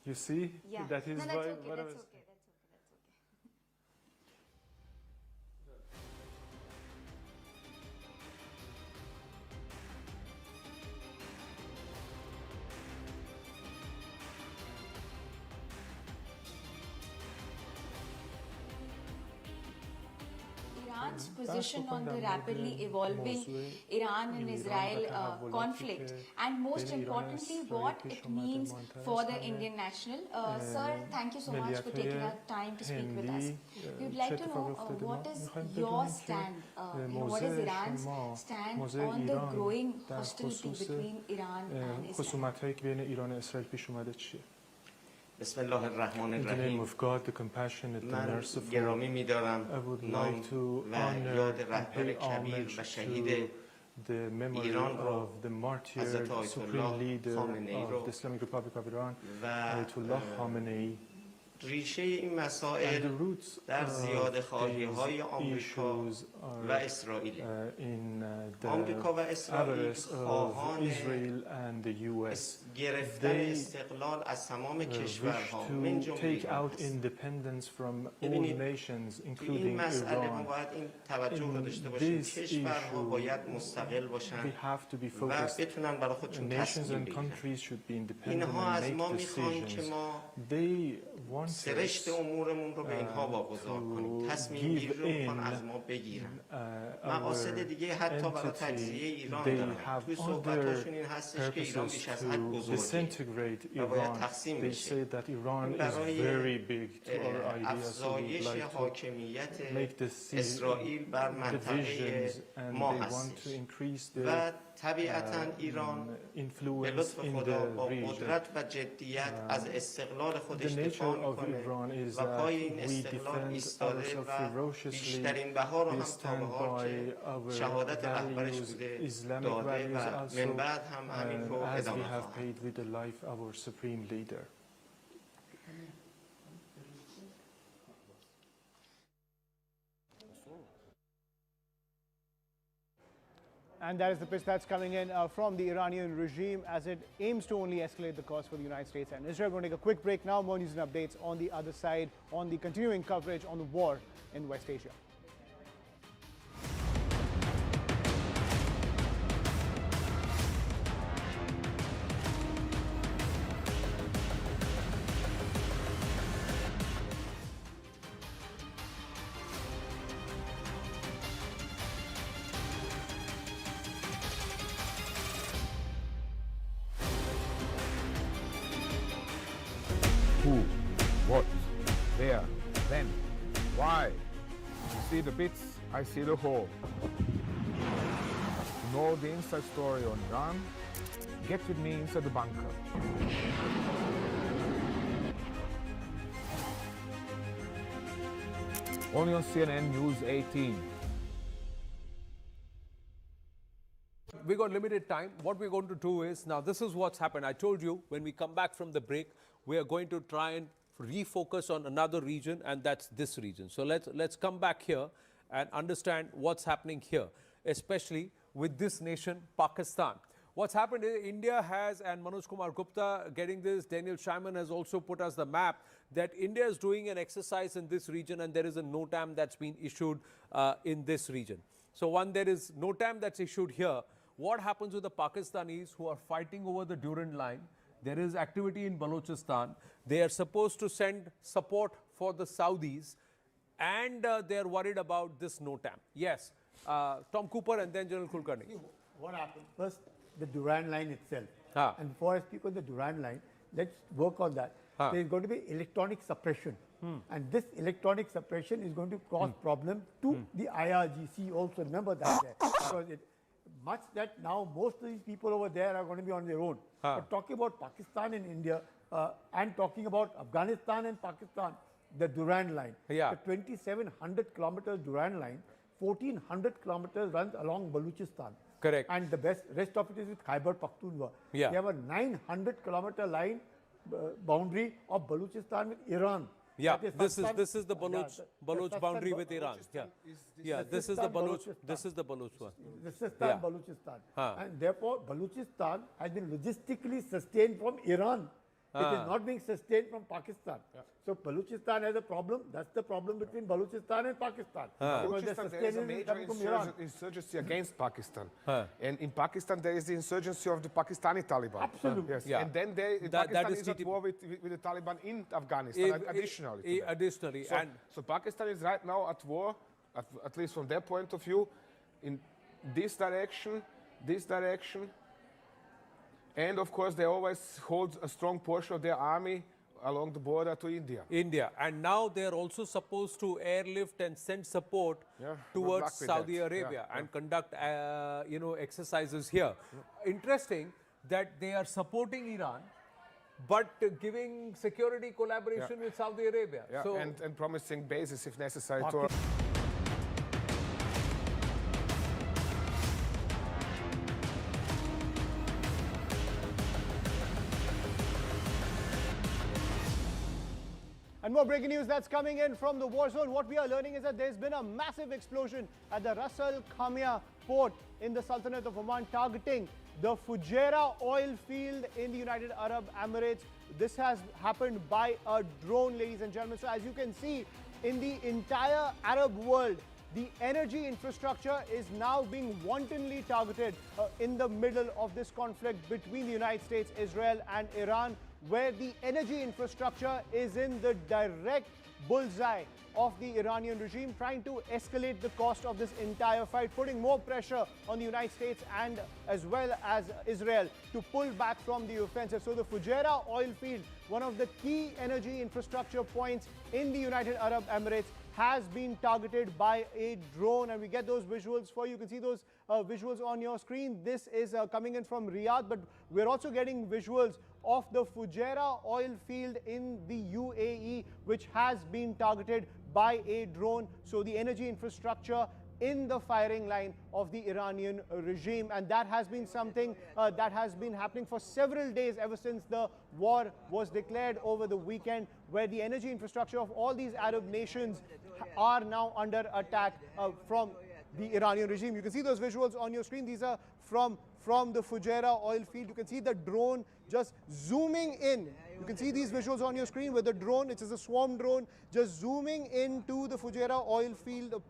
You see? Yeah. That is no, that's okay, that's okay. Iran's position on the rapidly evolving Iran and Israel conflict, and most importantly, what it means for the Indian national. Sir, thank you so much for taking our time to speak with us. We would like to know what is your stand, what is Iran's stand on the growing hostility between Iran and Israel? بسم الله الرحمن In the name الرحیم of God, the compassionate, the من merciful, گرامی می‌دارم I would نام like to و honor یاد and رهبر pay کبیر homage و شهید to the memory ایران را of the martyr, حضرت آیت supreme الله leader خامنه‌ای of رو the Islamic Republic of Iran, و Ayatollah Khamenei, ریشه این مسائل در زیادخواهی‌های آمریکا و اسرائیل. آمریکا و اسرائیل خواهان گرفتن استقلال از تمام کشورها من جمله ببینید تو این مسئله ما باید این توجه رو داشته باشیم کشورها باید مستقل باشن و بتونن برای خودشون تصمیم بگیرن. اینها از ما میخوان که ما سرشت امورمون رو به اینها واگذار کنیم. تصمیم گیری رو میخوان از ما بگیرن. مقاصد دیگه حتی برای تجزیه ایران دارن. توی صحبتاشون این هستش که ایران بیش از حد بزرگه و باید تقسیم بشه. برای افزایش حاکمیت اسرائیل بر منطقه ما هستش و طبیعتاً ایران به لطف خدا با قدرت و جدیت از استقلال خودش دفاع میکنه و پای این استقلال ایستاده و بیشترین بها رو هم تا به حال که شهادت رهبرش بوده داده و من بعد هم همین رو ادامه خواهد. And that is the pitch that's coming in from the Iranian regime as it aims to only escalate the cost for the United States and Israel. We're going to take a quick break now. More news and updates on the other side on the continuing coverage on the war in West Asia. Who, what, where, when, why. You see the bits, I see the whole. To know the inside story on Iran, get with me inside the bunker. Only on CNN News 18. We got limited time. What we're going to do is, now this is what's happened. I told you when we come back from the break, we are going to try and refocus on another region, and that's this region. So let's come back here and understand what's happening here, especially with this nation, Pakistan. What's happened is India has, and Manoj Kumar Gupta getting this, Daniel Scheinman has also put us the map, that India is doing an exercise in this region and there is a NOTAM that's been issued in this region. So one, there is NOTAM that's issued here. What happens with the Pakistanis who are fighting over the Duran line? There is activity in Balochistan. They are supposed to send support for the Saudis and they are worried about this NOTAM. Yes, Tom Cooper and then General Kulkarni. What happened? First, the Duran line itself. And before I speak on the Duran line, let's work on that. There is going to be electronic suppression. And this electronic suppression is going to cause problem to the IRGC also. Remember that. Because much that now most of these people over there are going to be on their own. But talking about Pakistan and India and talking about Afghanistan and Pakistan, the Duran line, the 2,700 kilometers Duran line, 1,400 kilometers runs along Balochistan. Correct. And the rest of it is with Khyber Pakhtunkhwa. They have a 900 kilometer line boundary of Balochistan with Iran. Yeah, this is the Baloch boundary with Iran. This is the Baloch one. This is Balochistan. And therefore, Balochistan has been logistically sustained from Iran. It is not being sustained from Pakistan. So Balochistan has a problem. That's the problem between Balochistan and Pakistan. Balochistan, there is a major insurgency against Pakistan. And in Pakistan, there is the insurgency of the Pakistani Taliban. Absolutely. Yes. And then Pakistan is at war with the Taliban in Afghanistan, additionally. So Pakistan is right now at war, at least from their point of view, in this direction, and of course, they always hold a strong portion of their army along the border to India. And now they are also supposed to airlift and send support towards Saudi Arabia and conduct, exercises here. Interesting that they are supporting Iran, but giving security collaboration with Saudi Arabia. So, and promising bases if necessary. And more breaking news that's coming in from the war zone. What we are learning is that there's been a massive explosion at the Ras Al Khaimah port in the Sultanate of Oman, targeting the Fujairah oil field in the United Arab Emirates. This has happened by a drone, ladies and gentlemen. So as you can see, in the entire Arab world, the energy infrastructure is now being wantonly targeted in the middle of this conflict between the United States, Israel and Iran, where the energy infrastructure is in the direct bullseye of the Iranian regime, trying to escalate the cost of this entire fight, putting more pressure on the United States and as well as Israel to pull back from the offensive. So the Fujairah oil field, one of the key energy infrastructure points in the United Arab Emirates, has been targeted by a drone, and we get those visuals for you. You can see those visuals on your screen. This is coming in from Riyadh, but we're also getting visuals of the Fujairah oil field in the UAE, which has been targeted by a drone. So the energy infrastructure in the firing line of the Iranian regime, and that has been something that has been happening for several days ever since the war was declared over the weekend, where the energy infrastructure of all these Arab nations are now under attack from the Iranian regime. You can see those visuals on your screen. These are from the Fujairah oil field. You can see the drone just zooming in. You can see these visuals on your screen with the drone, it is a swarm drone, just zooming into the Fujairah oil field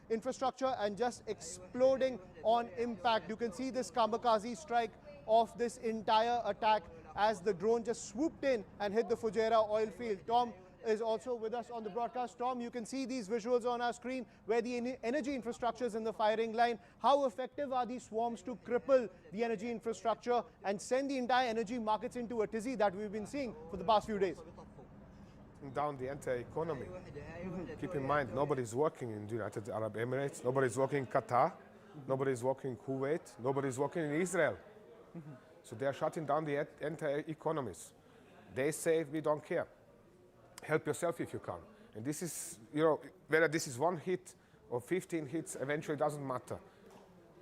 infrastructure and just exploding on impact. You can see this kamikaze strike of this entire attack as the drone just swooped in and hit the Fujairah oil field. Tom is also with us on the broadcast. Tom, you can see these visuals on our screen where the energy infrastructure is in the firing line. How effective are these swarms to cripple the energy infrastructure and send the entire energy markets into a tizzy that we've been seeing for the past few days? Down the entire economy. Keep in mind, nobody's working in the United Arab Emirates, nobody's working in Qatar, nobody's working in Kuwait, nobody's working in Israel. So they are shutting down the entire economies. They say, we don't care. Help yourself if you can. And this is, whether this is one hit or 15 hits, eventually doesn't matter.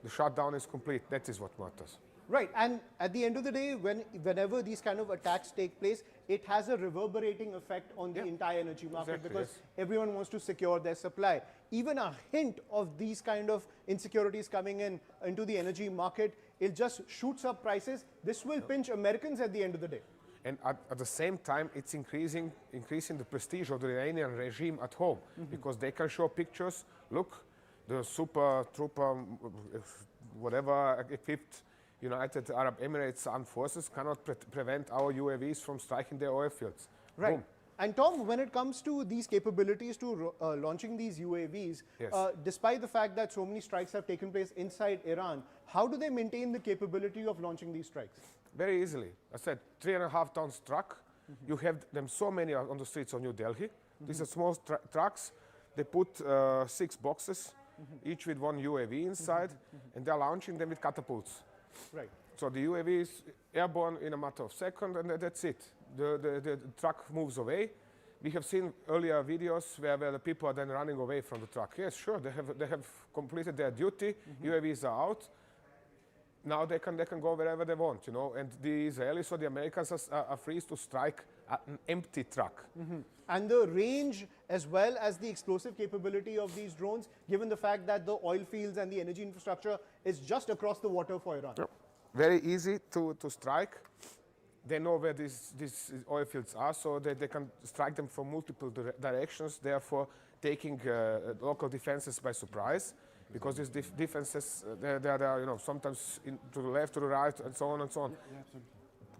The shutdown is complete. That is what matters. Right, and at the end of the day, whenever these kind of attacks take place, it has a reverberating effect on the entire energy market, because everyone wants to secure their supply. Even a hint of these kind of insecurities coming into the energy market, it just shoots up prices. This will pinch Americans at the end of the day. And at the same time, it's increasing the prestige of the Iranian regime at home, because they can show pictures. Look, the super trooper, whatever equipped United Arab Emirates armed forces cannot prevent our UAVs from striking their oil fields. Right. Boom. And Tom, when it comes to these capabilities to launching these UAVs, despite the fact that so many strikes have taken place inside Iran, how do they maintain the capability of launching these strikes? Very easily. I said 3.5 tons truck. You have them so many on the streets of New Delhi. These are small trucks. They put 6 boxes, each with one UAV inside, and they're launching them with catapults. Right. So the UAV is airborne in a matter of seconds, and that's it. The truck moves away. We have seen earlier videos where the people are then running away from the truck. Yes, sure, they have completed their duty. UAVs are out. Now they can go wherever they want, and the Israelis or the Americans are free to strike at an empty truck. And the range as well as the explosive capability of these drones, given the fact that the oil fields and the energy infrastructure is just across the water for Iran. Yep. Very easy to strike. They know where these oil fields are, so they can strike them from multiple directions, therefore taking local defenses by surprise. Because these defenses, they are sometimes to the left, to the right, and so on and so on.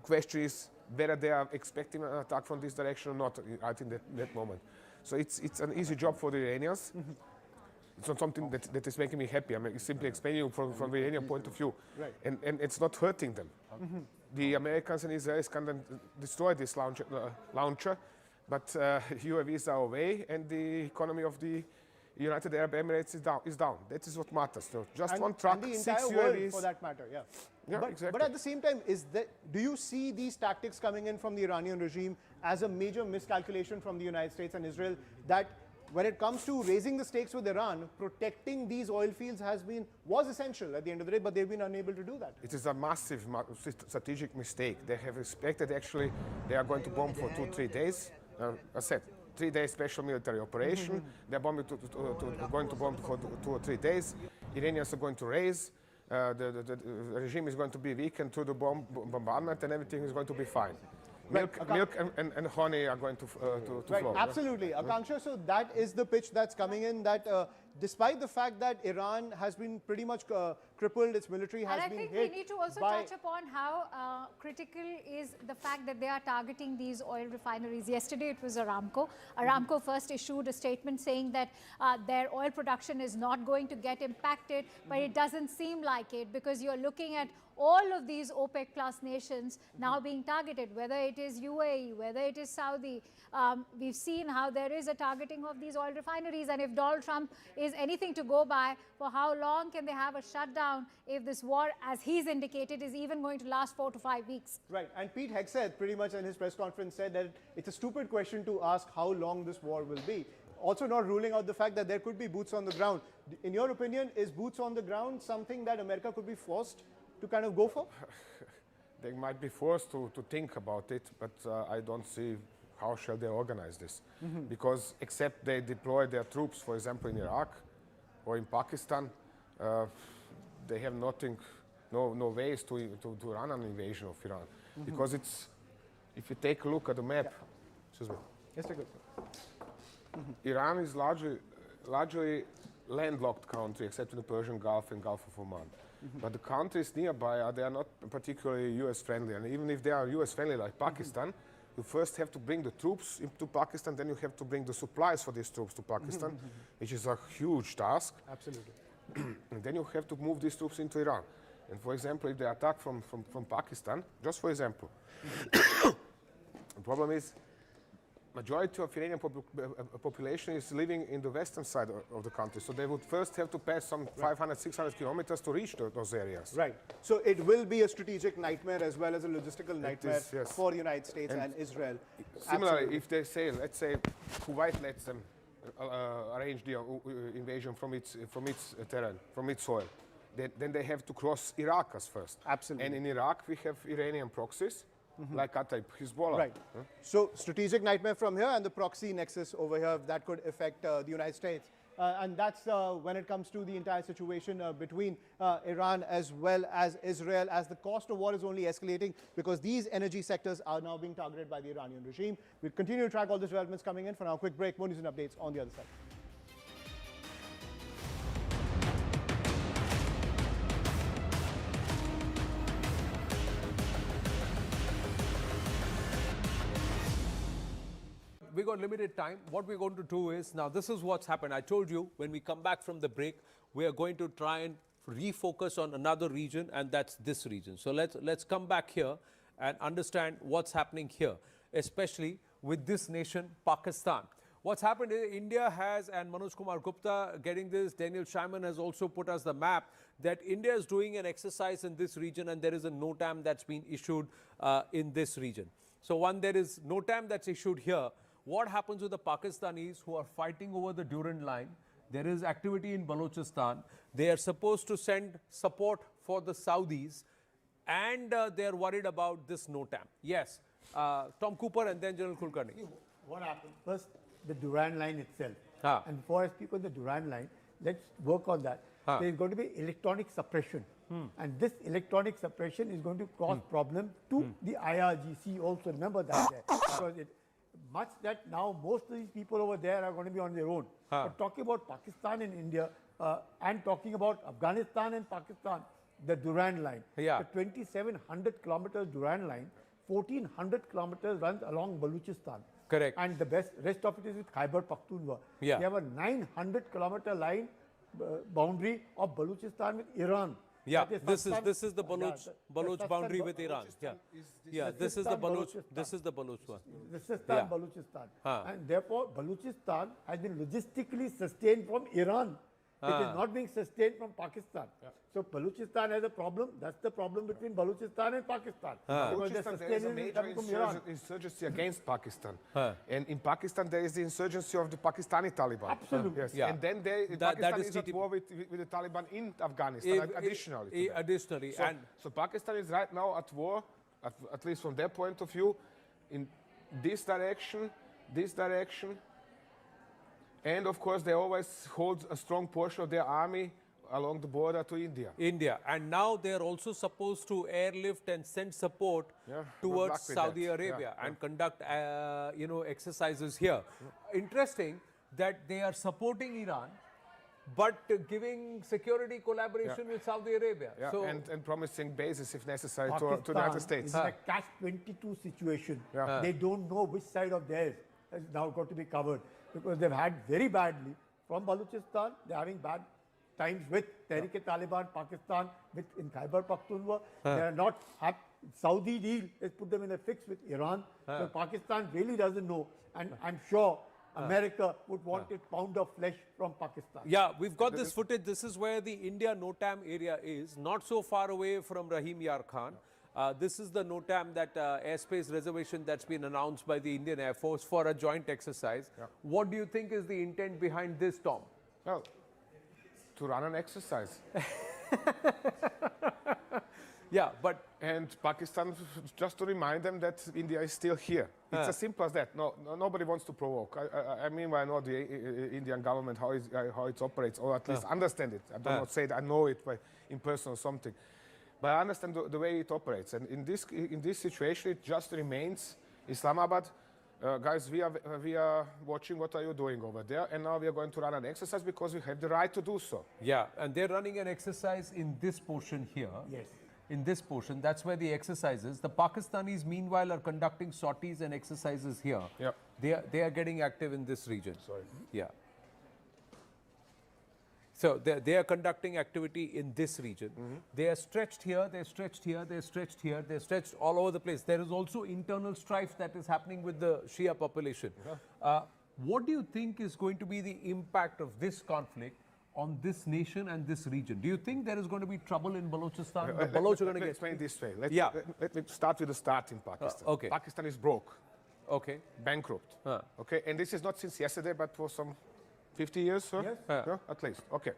Question is whether they are expecting an attack from this direction or not right in that moment. So it's an easy job for the Iranians. It's not something that is making me happy. I'm simply explaining from the Iranian point of view. Right. And it's not hurting them. The Americans and Israelis can then destroy this launcher, but UAVs are away, and the economy of the United Arab Emirates is down. That is what matters. So just one truck, and the 6 entire UAVs. world for that matter, Exactly. But at the same time, do you see these tactics coming in from the Iranian regime as a major miscalculation from the United States and Israel, that when it comes to raising the stakes with Iran, protecting these oil fields was essential at the end of the day, but they've been unable to do that? It is a massive strategic mistake. They have expected, actually, they are going to bomb for 2-3 days. I said 3-day special military operation. They're bombing going to bomb for 2 or 3 days. Iranians are going to raise. The regime is going to be weakened through the bombardment, and everything is going to be fine. Milk and honey are going to flow. Absolutely. Akanksha, so that is the pitch that's coming in, that despite the fact that Iran has been pretty much crippled, its military has been hit. And I think we need to also touch upon how critical is the fact that they are targeting these oil refineries. Yesterday it was Aramco. Aramco first issued a statement saying that their oil production is not going to get impacted, but it doesn't seem like it, because you're looking at all of these OPEC plus nations now being targeted, whether it is UAE, whether it is Saudi. We've seen how there is a targeting of these oil refineries, and if Donald Trump is anything to go by, for how long can they have a shutdown if this war, as he's indicated, is even going to last 4 to 5 weeks? Right, and Pete Hegseth pretty much in his press conference said that it's a stupid question to ask how long this war will be. Also not ruling out the fact that there could be boots on the ground. In your opinion, is boots on the ground something that America could be forced to kind of go for? They might be forced to think about it, but I don't see how shall they organize this. Because except they deploy their troops, for example, in Iraq or in Pakistan, they have nothing, no ways to run an invasion of Iran. Because it's, if you take a look at the map, excuse me. Yes, take a look. Iran is largely landlocked country, except in the Persian Gulf and Gulf of Oman. But the countries nearby, they are not particularly US friendly. And even if they are US friendly, like Pakistan, you first have to bring the troops into Pakistan, then you have to bring the supplies for these troops to Pakistan, which is a huge task. Absolutely. And then you have to move these troops into Iran. And for example, if they attack from Pakistan, just for example, the problem is majority of Iranian population is living in the western side of the country. So they would first have to pass some 500, 600 kilometers to reach those areas. Right. So it will be a strategic nightmare as well as a logistical nightmare for the United States and Israel. Similarly, if they say, let's say, Kuwait lets them arrange the invasion from its terrain, from its soil, then they have to cross Iraq as first. Absolutely. And in Iraq, we have Iranian proxies, like Qatar, Hezbollah. Right. So strategic nightmare from here, and the proxy nexus over here that could affect the United States. And that's when it comes to the entire situation between Iran as well as Israel, as the cost of war is only escalating because these energy sectors are now being targeted by the Iranian regime. We'll continue to track all these developments coming in. For now, quick break. More news and updates on the other side. We got limited time. What we're going to do is, now this is what's happened. I told you when we come back from the break, we are going to try and refocus on another region, and that's this region. So let's come back here and understand what's happening here, especially with this nation, Pakistan. What's happened is India has, and Manoj Kumar Gupta getting this, Daniel Scheinman has also put us the map, that India is doing an exercise in this region, and there is a NOTAM that's been issued in this region. So one, there is NOTAM that's issued here. What happens with the Pakistanis who are fighting over the Duran line? There is activity in Balochistan. They are supposed to send support for the Saudis, and they are worried about this NOTAM. Yes, Tom Cooper and then General Kulkarni. What happened? First, the Duran line itself. And before I speak on the Duran line, let's work on that. There is going to be electronic suppression. And this electronic suppression is going to cause problem to the IRGC also. Remember that there. Because much that now most of these people over there are going to be on their own. But talking about Pakistan and India and talking about Afghanistan and Pakistan, the Duran line, the 2,700 kilometers Duran line, 1,400 kilometers runs along Balochistan. Correct. And the rest of it is with Khyber Pakhtunkhwa. They have a 900 kilometer line boundary of Balochistan with Iran. Yeah, this is the Baloch boundary with Iran. This is the Baloch one. This is Balochistan. And therefore, Balochistan has been logistically sustained from Iran. It is not being sustained from Pakistan. So Balochistan has a problem. That's the problem between Balochistan and Pakistan. Balochistan, there is a major insurgency against Pakistan. And in Pakistan, there is the insurgency of the Pakistani Taliban. Absolutely. Yes. And then Pakistan is at war with the Taliban in Afghanistan, additionally. Additionally. So Pakistan is right now at war, at least from their point of view, in this direction, And of course, they always hold a strong portion of their army along the border to India. And now they are also supposed to airlift and send support towards Saudi Arabia and conduct, exercises here. Interesting that they are supporting Iran, but giving security collaboration with Saudi Arabia. So, and promising bases, if necessary, to the United States. It's a catch-22 situation. They don't know which side of theirs has now got to be covered, because they've had very badly from Balochistan. They're having bad times with Tehrik-e-Taliban, Pakistan, in Khyber Pakhtunkhwa. They are not happy. Saudi deal has put them in a fix with Iran. So Pakistan really doesn't know, and I'm sure America would want a pound of flesh from Pakistan. Yeah, we've got this footage. This is where the India NOTAM area is, not so far away from Rahim Yar Khan. This is the NOTAM, that airspace reservation that's been announced by the Indian Air Force for a joint exercise. What do you think is the intent behind this, Tom? Well, to run an exercise. And Pakistan, just to remind them that India is still here. It's as simple as that. Nobody wants to provoke. I mean, I know the Indian government, how it operates, or at least understand it. I do not say that I know it in person or something. But I understand the way it operates. And in this situation, it just remains Islamabad. Guys, we are watching what are you doing over there, and now we are going to run an exercise because we have the right to do so. Yeah, and they're running an exercise in this portion here. Yes. In this portion, that's where the exercise is. The Pakistanis, meanwhile, are conducting sorties and exercises here. Yeah. They are getting active in this region. Sorry. Yeah. So they are conducting activity in this region. They are stretched here, they're stretched here, they're stretched here, they're stretched all over the place. There is also internal strife that is happening with the Shia population. What do you think is going to be the impact of this conflict on this nation and this region? Do you think there is going to be trouble in Balochistan? The Baloch are going to get... explain this way. Let me start with the start in Pakistan. Okay. Pakistan is broke. Okay. Bankrupt. Okay. And this is not since yesterday, but for some 50 years, sir? Yes. At least. Okay.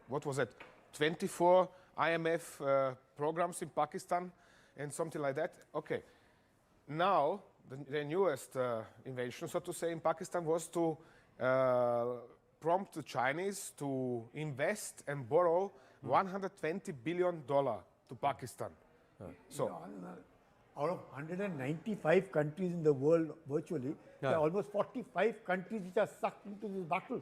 What was it? 24 IMF programs in Pakistan and something like that. Okay. Now, the newest invention, so to say, in Pakistan was to prompt the Chinese to invest and borrow $120 billion to Pakistan. So, out of 195 countries in the world virtually, there are almost 45 countries which are sucked into this battle,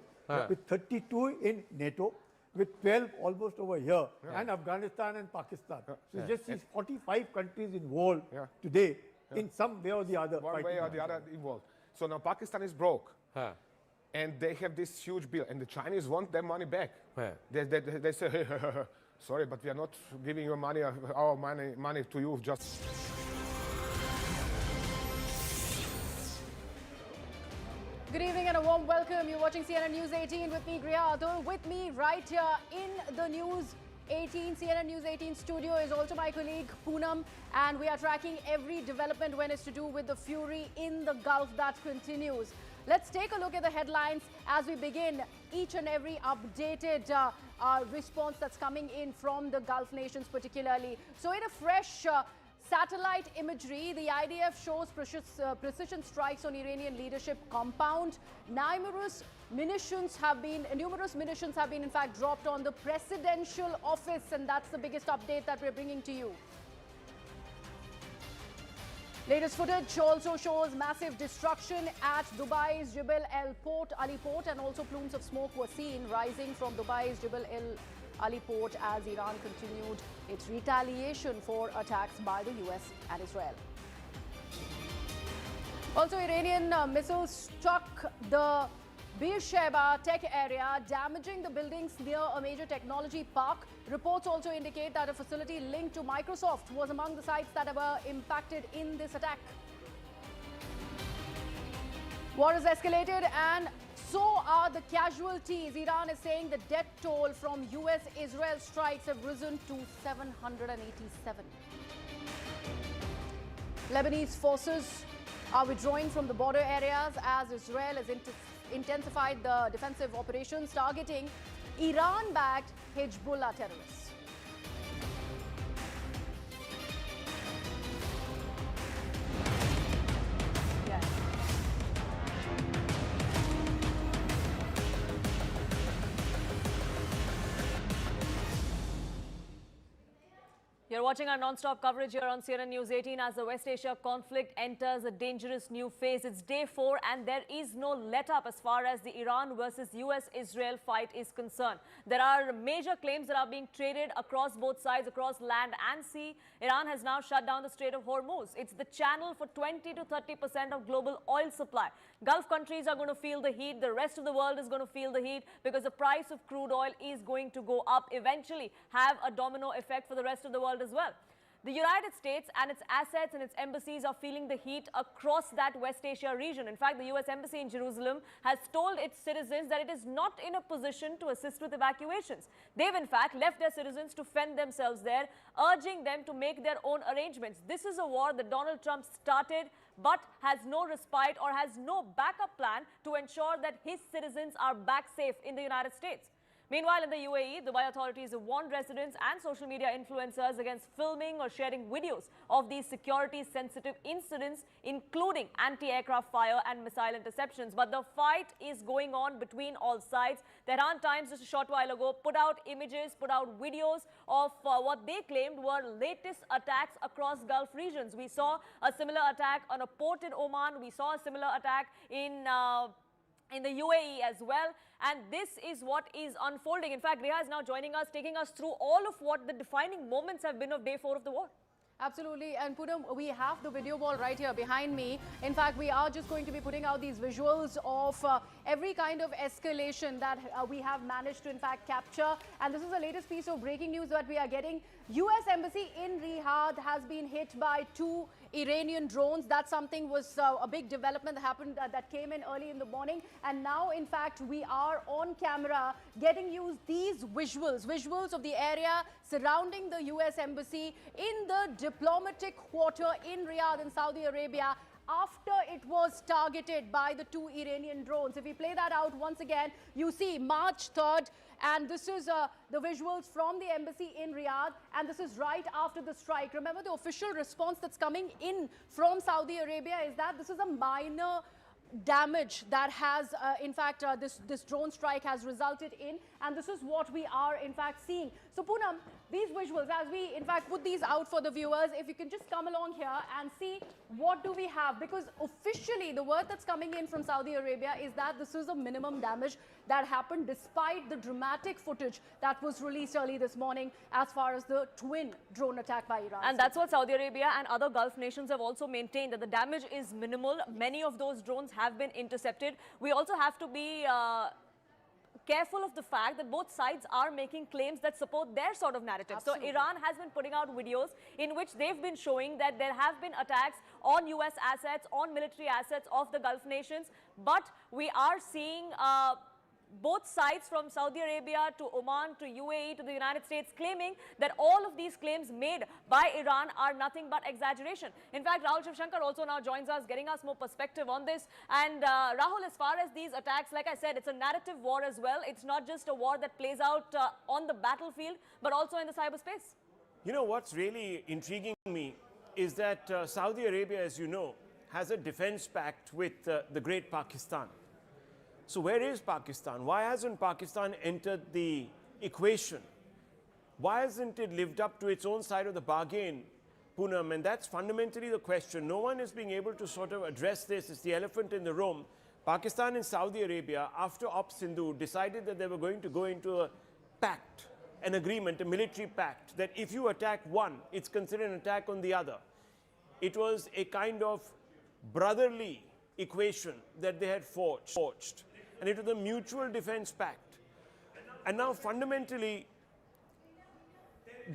with 32 in NATO, with 12 almost over here, and Afghanistan and Pakistan. So just these 45 countries involved today in some way or the other. One way or the other involved. So now Pakistan is broke. And they have this huge bill, and the Chinese want their money back. They say, hey, sorry, but we are not giving your money, our money to you. Just. Good evening and a warm welcome. You're watching CNN News 18 with me, Riyadh. With me right here in the News 18, CNN News 18 studio is also my colleague Poonam, and we are tracking every development when it's to do with the fury in the Gulf that continues. Let's take a look at the headlines as we begin each and every updated response that's coming in from the Gulf nations particularly. So in a fresh satellite imagery, the IDF shows precision strikes on Iranian leadership compound. Numerous munitions have been in fact dropped on the presidential office, and that's the biggest update that we're bringing to you. Latest footage also shows massive destruction at Dubai's Jebel Ali Port, and also plumes of smoke were seen rising from Dubai's Jebel Ali Port as Iran continued its retaliation for attacks by the US and Israel. Also, Iranian missiles struck the Beersheba tech area, damaging the buildings near a major technology park. Reports also indicate that a facility linked to Microsoft was among the sites that were impacted in this attack. War has escalated, and so are the casualties. Iran is saying the death toll from US-Israel strikes have risen to 787. Lebanese forces are withdrawing from the border areas as Israel has intensified the defensive operations targeting Iran-backed Hezbollah terrorists. You're watching our non-stop coverage here on CNN News 18 as the West Asia conflict enters a dangerous new phase. It's day 4 and there is no let-up as far as the Iran versus US-Israel fight is concerned. There are major claims that are being traded across both sides, across land and sea. Iran has now shut down the Strait of Hormuz. It's the channel for 20 to 30% of global oil supply. Gulf countries are going to feel the heat. The rest of the world is going to feel the heat because the price of crude oil is going to go up, eventually have a domino effect for the rest of the world as well. The United States and its assets and its embassies are feeling the heat across that West Asia region. In fact, the US Embassy in Jerusalem has told its citizens that it is not in a position to assist with evacuations. They've in fact left their citizens to fend themselves there, urging them to make their own arrangements. This is a war that Donald Trump started but has no respite or has no backup plan to ensure that his citizens are back safe in the United States. Meanwhile, in the UAE, Dubai authorities have warned residents and social media influencers against filming or sharing videos of these security-sensitive incidents, including anti-aircraft fire and missile interceptions. But the fight is going on between all sides. Tehran Times just a short while ago put out images, put out videos of what they claimed were latest attacks across Gulf regions. We saw a similar attack on a port in Oman. We saw a similar attack in the UAE as well, and this is what is unfolding. In fact, Riya is now joining us, taking us through all of what the defining moments have been of day 4 of the war. Absolutely, and Poonam, we have the video wall right here behind me. In fact, we are just going to be putting out these visuals of every kind of escalation that we have managed to in fact capture. And this is the latest piece of breaking news that we are getting. US Embassy in Riyadh has been hit by 2 Iranian drones. That something was a big development that happened that came in early in the morning. And now, in fact, we are on camera getting you these visuals of the area surrounding the US Embassy in the diplomatic quarter in Riyadh in Saudi Arabia after it was targeted by the 2 Iranian drones. If we play that out once again, you see March 3rd, and this is the visuals from the embassy in Riyadh, and this is right after the strike. Remember, the official response that's coming in from Saudi Arabia is that this is a minor damage that has, in fact, this drone strike has resulted in, and this is what we are, in fact, seeing. So, Poonam, these visuals, as we, in fact, put these out for the viewers, if you can just come along here and see what do we have, because officially the word that's coming in from Saudi Arabia is that this is a minimum damage that happened despite the dramatic footage that was released early this morning as far as the twin drone attack by Iran. And that's what Saudi Arabia and other Gulf nations have also maintained, that the damage is minimal. Many of those drones have been intercepted. We also have to be careful of the fact that both sides are making claims that support their sort of narrative. Absolutely. So Iran has been putting out videos in which they've been showing that there have been attacks on US assets, on military assets of the Gulf nations. But we are seeing both sides, from Saudi Arabia to Oman to UAE to the United States, claiming that all of these claims made by Iran are nothing but exaggeration. In fact, Rahul Shivshankar also now joins us, getting us more perspective on this. And Rahul, as far as these attacks, like I said, it's a narrative war as well. It's not just a war that plays out on the battlefield, but also in the cyberspace. You know, what's really intriguing me is that Saudi Arabia, as you know, has a defense pact with the great Pakistan. So where is Pakistan? Why hasn't Pakistan entered the equation? Why hasn't it lived up to its own side of the bargain, Poonam? And that's fundamentally the question. No one is being able to sort of address this. It's the elephant in the room. Pakistan and Saudi Arabia, after Op Sindhu, decided that they were going to go into a pact, an agreement, a military pact, that if you attack one, it's considered an attack on the other. It was a kind of brotherly equation that they had forged. And it was a mutual defense pact. And now fundamentally,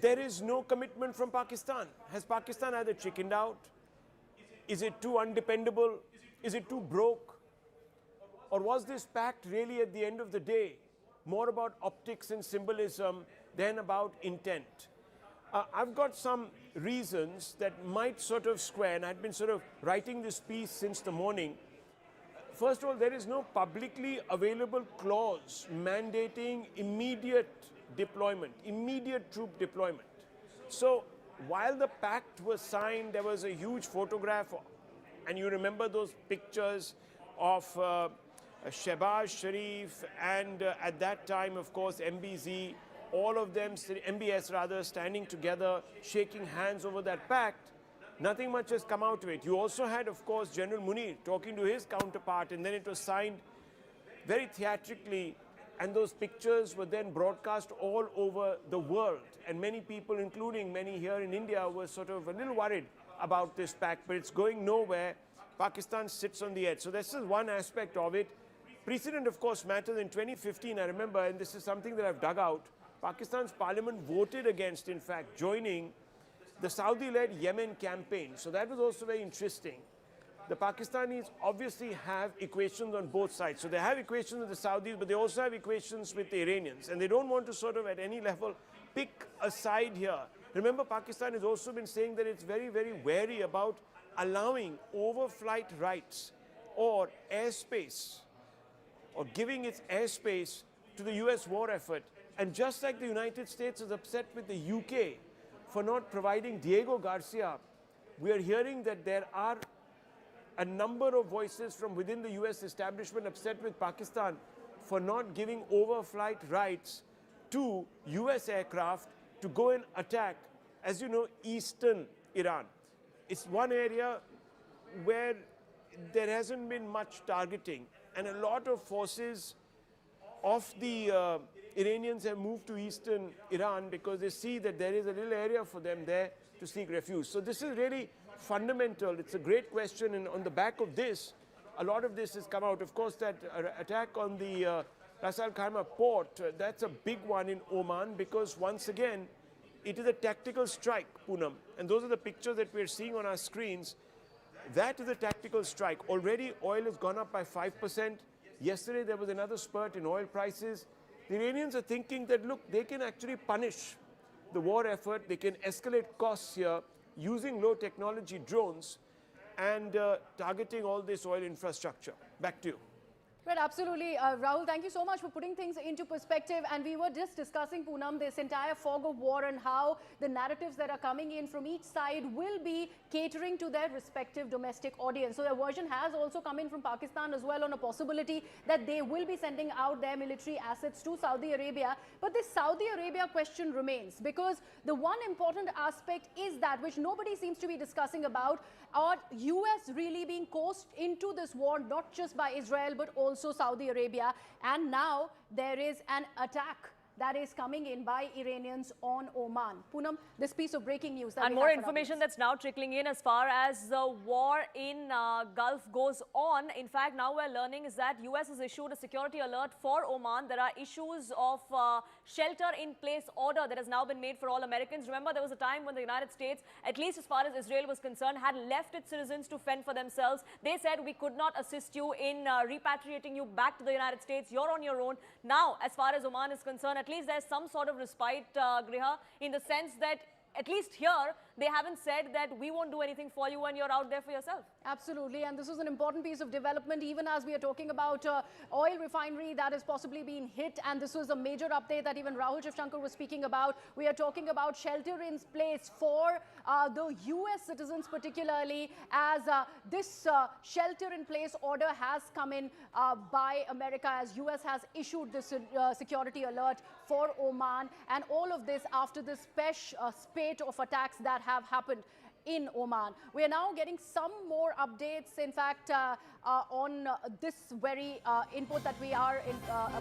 there is no commitment from Pakistan. Has Pakistan either chickened out? Is it too undependable? Is it too broke? Or was this pact really, at the end of the day, more about optics and symbolism than about intent? I've got some reasons that might sort of square, and I've been sort of writing this piece since the morning. First of all, there is no publicly available clause mandating immediate deployment, immediate troop deployment. So while the pact was signed, there was a huge photograph, and you remember those pictures of Shehbaz Sharif and at that time, of course, MBZ all of them, MBS rather, standing together, shaking hands over that pact, nothing much has come out of it. You also had, of course, General Munir talking to his counterpart, and then it was signed very theatrically, and those pictures were then broadcast all over the world. And many people, including many here in India, were sort of a little worried about this pact, but it's going nowhere. Pakistan sits on the edge. So this is one aspect of it. Precedent, of course, matters. In 2015, I remember, and this is something that I've dug out, Pakistan's parliament voted against, in fact, joining the Saudi-led Yemen campaign. So that was also very interesting. The Pakistanis obviously have equations on both sides. So they have equations with the Saudis, but they also have equations with the Iranians. And they don't want to sort of at any level pick a side here. Remember, Pakistan has also been saying that it's very, very wary about allowing overflight rights or airspace, or giving its airspace to the US war effort. And just like the United States is upset with the UK for not providing Diego Garcia, we are hearing that there are a number of voices from within the US establishment upset with Pakistan for not giving overflight rights to US aircraft to go and attack, as you know, eastern Iran. It's one area where there hasn't been much targeting, and a lot of forces of the Iranians have moved to eastern Iran because they see that there is a little area for them there to seek refuge. So this is really fundamental. It's a great question, and on the back of this, a lot of this has come out. Of course, that attack on the Ras Al Khaimah port, that's a big one in Oman, because once again, it is a tactical strike, Poonam. And those are the pictures that we're seeing on our screens. That is a tactical strike. Already oil has gone up by 5%. Yesterday there was another spurt in oil prices. The Iranians are thinking that, look, they can actually punish the war effort. They can escalate costs here using low technology drones and targeting all this oil infrastructure. Back to you. Right, absolutely. Rahul, thank you so much for putting things into perspective. And we were just discussing, Poonam, this entire fog of war and how the narratives that are coming in from each side will be catering to their respective domestic audience. So the version has also come in from Pakistan as well on a possibility that they will be sending out their military assets to Saudi Arabia. But this Saudi Arabia question remains, because the one important aspect is that, which nobody seems to be discussing about, are US really being coerced into this war, not just by Israel, but also Saudi Arabia. And now there is an attack that is coming in by Iranians on Oman. Poonam, this piece of breaking news. And more information that's now trickling in as far as the war in Gulf goes on. In fact, now we're learning is that US has issued a security alert for Oman. There are issues of shelter-in-place order that has now been made for all Americans. Remember, there was a time when the United States, at least as far as Israel was concerned, had left its citizens to fend for themselves. They said, we could not assist you in repatriating you back to the United States. You're on your own. Now, as far as Oman is concerned, at least there's some sort of respite, Griha, in the sense that at least here, they haven't said that we won't do anything for you when you're out there for yourself. Absolutely, and this is an important piece of development, even as we are talking about oil refinery that is possibly being hit, and this was a major update that even Rahul Shivshankar was speaking about. We are talking about shelter in place for the US citizens particularly, as this shelter in place order has come in by America, as US has issued this security alert for Oman, and all of this after this spate of attacks that have happened in Oman. We are now getting some more updates, in fact, on this very input that we are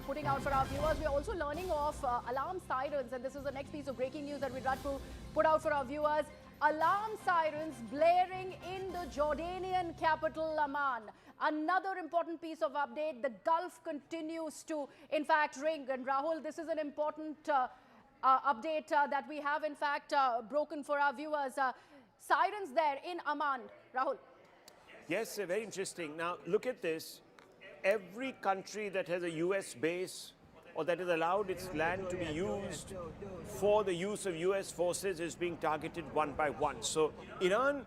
putting out for our viewers. We are also learning of alarm sirens, and this is the next piece of breaking news that we'd like to put out for our viewers. Alarm sirens blaring in the Jordanian capital, Amman. Another important piece of update, the Gulf continues to, in fact, ring. And Rahul, this is an important update that we have, in fact, broken for our viewers. Sirens there in Amman. Rahul. Yes, very interesting. Now, look at this. Every country that has a US base or that has allowed its land to be used for the use of US forces is being targeted one by one. So Iran